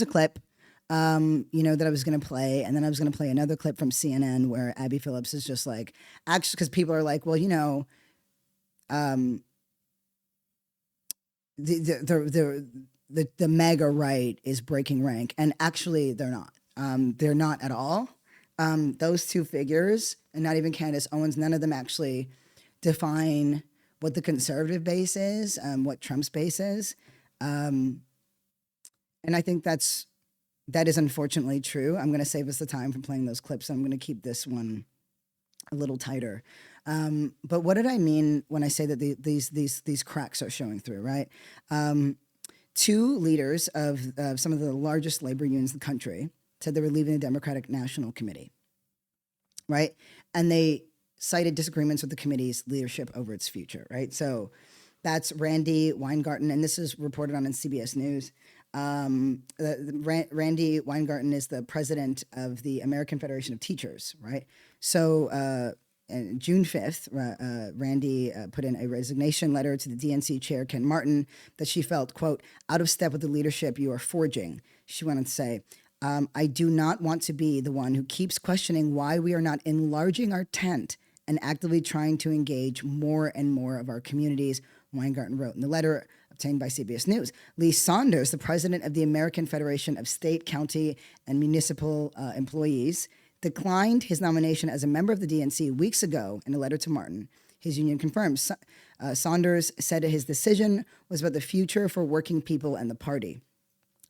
was going to play. And then I was going to play another clip from CNN where Abby Phillips is just like, actually, because people are like, well, the MAGA right is breaking rank. And actually, they're not. They're not at all. Those two figures, and not even Candace Owens, none of them actually define what the conservative base is, what Trump's base is. And I think that is unfortunately true. I'm going to save us the time from playing those clips. I'm going to keep this one a little tighter. But what did I mean when I say that these cracks are showing through, right? Two leaders of some of the largest labor unions in the country said they were leaving the Democratic National Committee. right? And they cited disagreements with the committee's leadership over its future, right? So that's Randy Weingarten, and this is reported on in CBS News. Randy Weingarten is the president of the American Federation of Teachers, right? So June 5th, Randy put in a resignation letter to the DNC chair, Ken Martin, that she felt, quote, out of step with the leadership you are forging. She went on to say, I do not want to be the one who keeps questioning why we are not enlarging our tent and actively trying to engage more and more of our communities, Weingarten wrote in the letter obtained by CBS News. Lee Saunders, the president of the American Federation of State, County, and Municipal Employees, declined his nomination as a member of the DNC weeks ago in a letter to Martin. His union confirms. Saunders said his decision was about the future for working people and the party.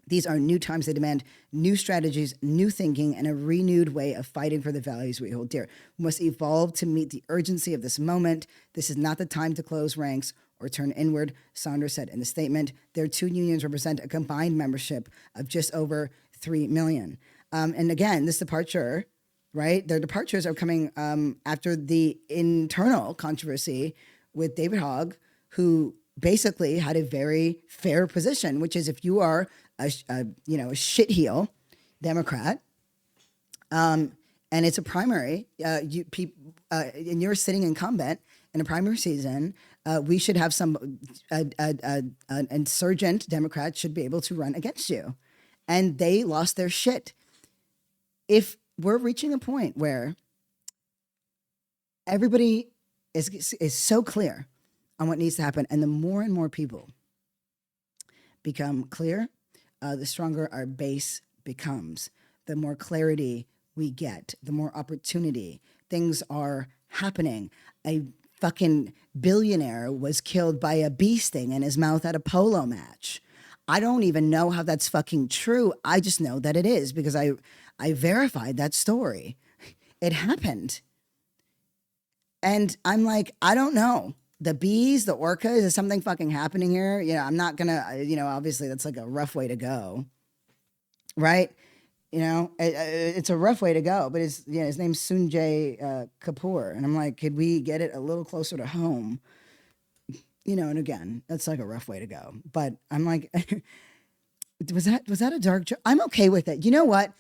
These are new times. They demand new strategies, new thinking, and a renewed way of fighting for the values we hold dear. We must evolve to meet the urgency of this moment. This is not the time to close ranks or turn inward, Saunders said in the statement. Their two unions represent a combined membership of just over 3 million. And again, this departure, right? Their departures are coming after the internal controversy with David Hogg, who basically had a very fair position, which is if you are a shitheel Democrat, and it's a primary, and you're sitting incumbent in a primary season, we should have some an insurgent Democrat should be able to run against you, and they lost their shit. If we're reaching a point where everybody is so clear on what needs to happen, and the more and more people become clear, the stronger our base becomes. The more clarity we get, the more opportunity. Things are happening. A fucking billionaire was killed by a bee sting in his mouth at a polo match. I don't even know how that's fucking true. I just know that it is because I verified that story. It happened. And I'm like, I don't know. The bees, the orcas, is something fucking happening here? You know, I'm not gonna, obviously that's like a rough way to go, right? It's a rough way to go, but his name's Sunjay Kapoor. And I'm like, could we get it a little closer to home? And again, that's like a rough way to go. But I'm like, was that a dark joke? I'm okay with it. You know what?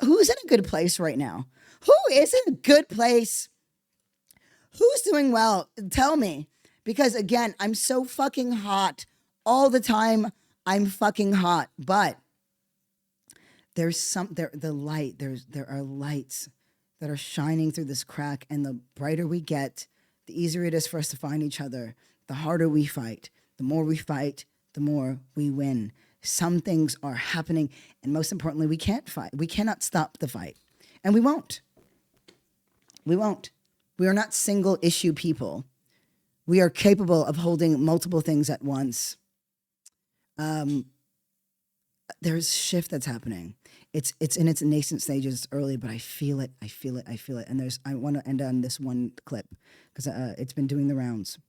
Who's in a good place right now? Who is in a good place? Who's doing well? Tell me. Because again, I'm so fucking hot all the time. I'm fucking hot, but there's there are lights that are shining through this crack, and the brighter we get, the easier it is for us to find each other. The harder we fight, the more we fight, the more we win. Some things are happening, and most importantly, we can't fight. We cannot stop the fight, and we won't. We won't. We are not single issue people. We are capable of holding multiple things at once. There's shift that's happening. It's in its nascent stages. It's early, but I feel it. And I want to end on this one clip because it's been doing the rounds.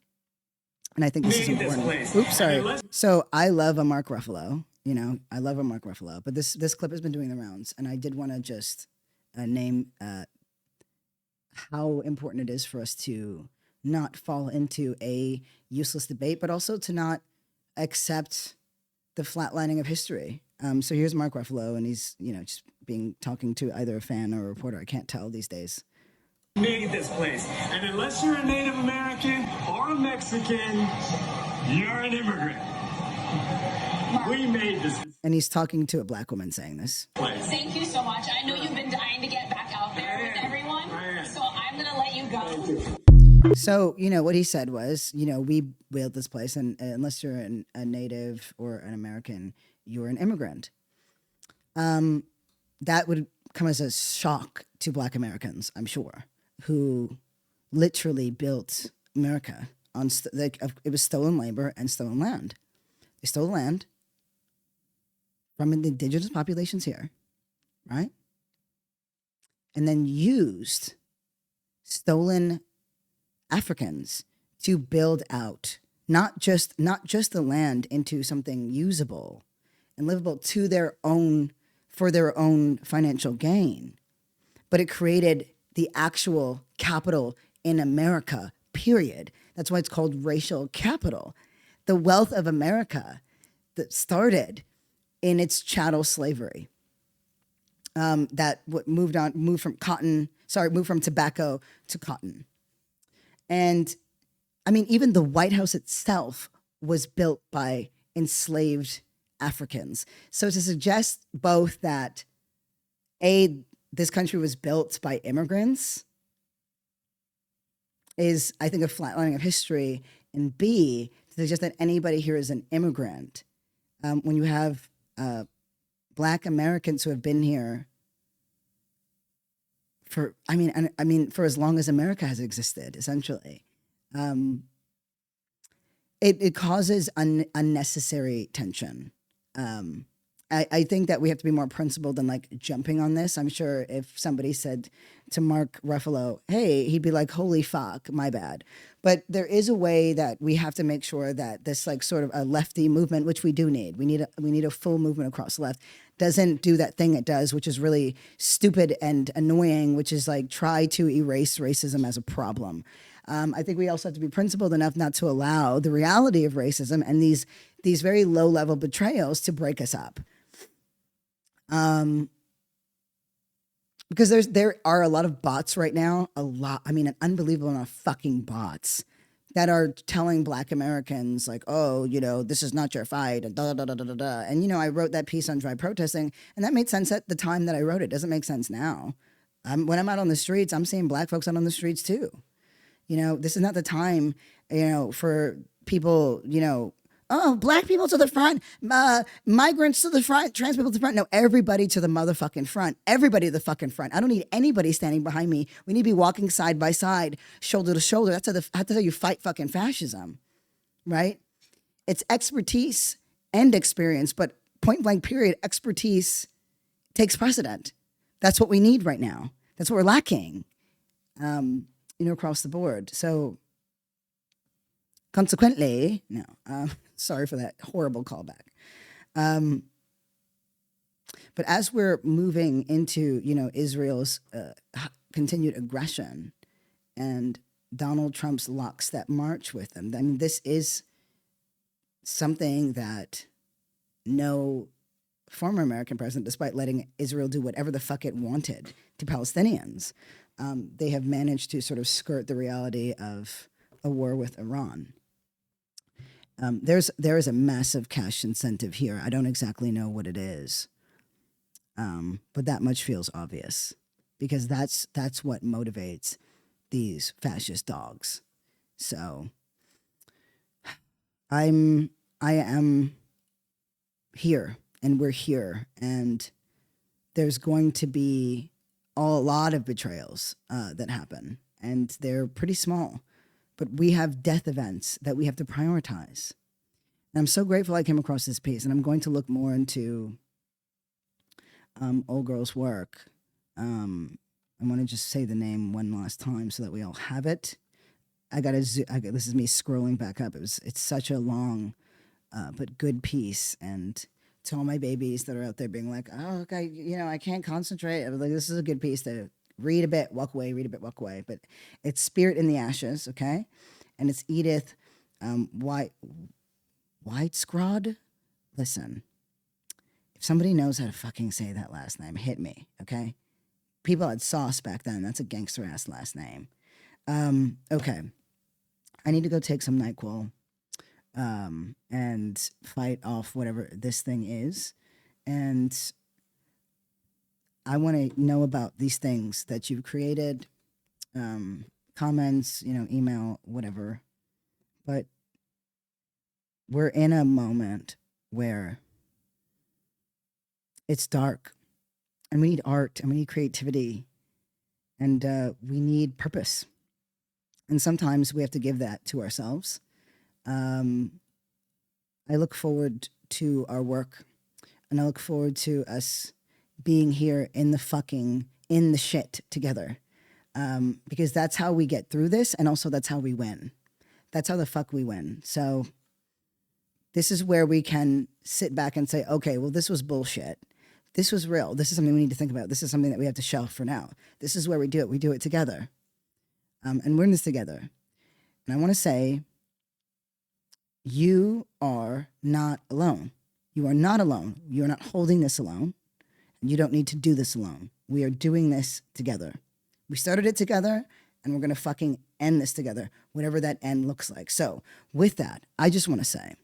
And I think this is important. Oops, sorry. So I love a Mark Ruffalo. I love a Mark Ruffalo. But this clip has been doing the rounds. And I did want to just name how important it is for us to not fall into a useless debate, but also to not accept the flatlining of history. So here's Mark Ruffalo, and he's, just talking to either a fan or a reporter. I can't tell these days. Made this place. And unless you're a Native American or a Mexican, you're an immigrant. We made this. And he's talking to a black woman saying this. Thank you so much. I know you've been dying to get back out there with everyone, so I'm going to let you go. So, what he said was, we built this place, and unless you're a Native or an American, you're an immigrant. That would come as a shock to black Americans, I'm sure, who literally built America on, it was stolen labor and stolen land. They stole land from the indigenous populations here, right? And then used stolen Africans to build out not just the land into something usable and livable for their own financial gain, but it created the actual capital in America, period. That's why it's called racial capital. The wealth of America that started in its chattel slavery, that moved from tobacco to cotton. And I mean, even the White House itself was built by enslaved Africans. So to suggest both that this country was built by immigrants is, I think, a flatlining of history, and B, to suggest that anybody here is an immigrant, when you have Black Americans who have been here for, for as long as America has existed, essentially. It causes unnecessary tension. I think that we have to be more principled than like jumping on this. I'm sure if somebody said to Mark Ruffalo, hey, he'd be like, holy fuck, my bad. But there is a way that we have to make sure that this like sort of a lefty movement, which we do need, we need a full movement across the left, doesn't do that thing it does, which is really stupid and annoying, which is like try to erase racism as a problem. I think we also have to be principled enough not to allow the reality of racism and these very low-level betrayals to break us up. Because there are a lot of bots right now, an unbelievable amount of fucking bots that are telling Black Americans like, oh, you know, this is not your fight, and da da da da da da. And, you know, I wrote that piece on dry protesting, and that made sense at the time that I wrote it. It doesn't make sense now. When I'm out on the streets, I'm seeing Black folks out on the streets too. You know, this is not the time, you know, for people, you know, oh, Black people to the front, migrants to the front, trans people to the front. No, everybody to the motherfucking front. Everybody to the fucking front. I don't need anybody standing behind me. We need to be walking side by side, shoulder to shoulder. That's how you fight fucking fascism, right? It's expertise and experience, but point blank period, expertise takes precedent. That's what we need right now. That's what we're lacking, you know, across the board. So consequently, no, sorry for that horrible callback. But as we're moving into, you know, Israel's continued aggression and Donald Trump's lockstep march with them, I mean, this is something that no former American president, despite letting Israel do whatever the fuck it wanted to Palestinians, they have managed to sort of skirt the reality of a war with Iran. There is a massive cash incentive here. I don't exactly know what it is, but that much feels obvious because that's what motivates these fascist dogs. So I am here, and we're here, and there's going to be a lot of betrayals that happen, and they're pretty small. But we have death events that we have to prioritize. And I'm so grateful I came across this piece, and I'm going to look more into Old Girl's work. I want to just say the name one last time so that we all have it. This is me scrolling back up. It's such a long but good piece. And to all my babies that are out there being like, oh, okay, you know, I can't concentrate. I was like, this is a good piece to read a bit, walk away, read a bit, walk away. But it's Spirit in the Ashes, okay? And it's Edith Whitescrod. Listen, if somebody knows how to fucking say that last name, hit me, okay? People had sauce back then. That's a gangster-ass last name. Okay. I need to go take some NyQuil and fight off whatever this thing is. And I want to know about these things that you've created, comments, you know, email, whatever. But we're in a moment where it's dark, and we need art, and we need creativity, and we need purpose. And sometimes we have to give that to ourselves. I look forward to our work, and I look forward to us being here in the shit together. Because that's how we get through this, and also that's how we win. That's how the fuck we win. So this is where we can sit back and say, okay, well, this was bullshit. this was real. This is something we need to think about. This is something that we have to shelf for now. This is where we do it. We do it together. And we're in this together. And I want to say, you are not alone. You are not alone. You are not holding this alone. And you don't need to do this alone. We are doing this together. We started it together, and we're going to fucking end this together, whatever that end looks like. So with that, I just want to say,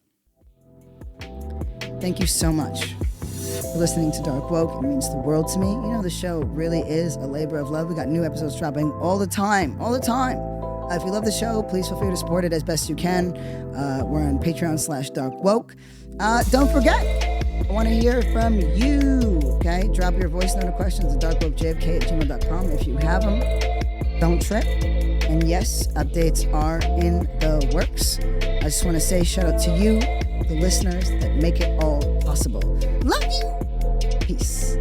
thank you so much for listening to Dark Woke. It means the world to me. You know, the show really is a labor of love. We got new episodes dropping all the time. If you love the show, please feel free to support it as best you can. We're on Patreon/DarkWoke. Don't forget, I want to hear from you, okay? Drop your voice note or questions at darkwokejfk@gmail.com if you have them. Don't trip. And yes, updates are in the works. I just want to say shout out to you, the listeners that make it all possible. Love you. Peace.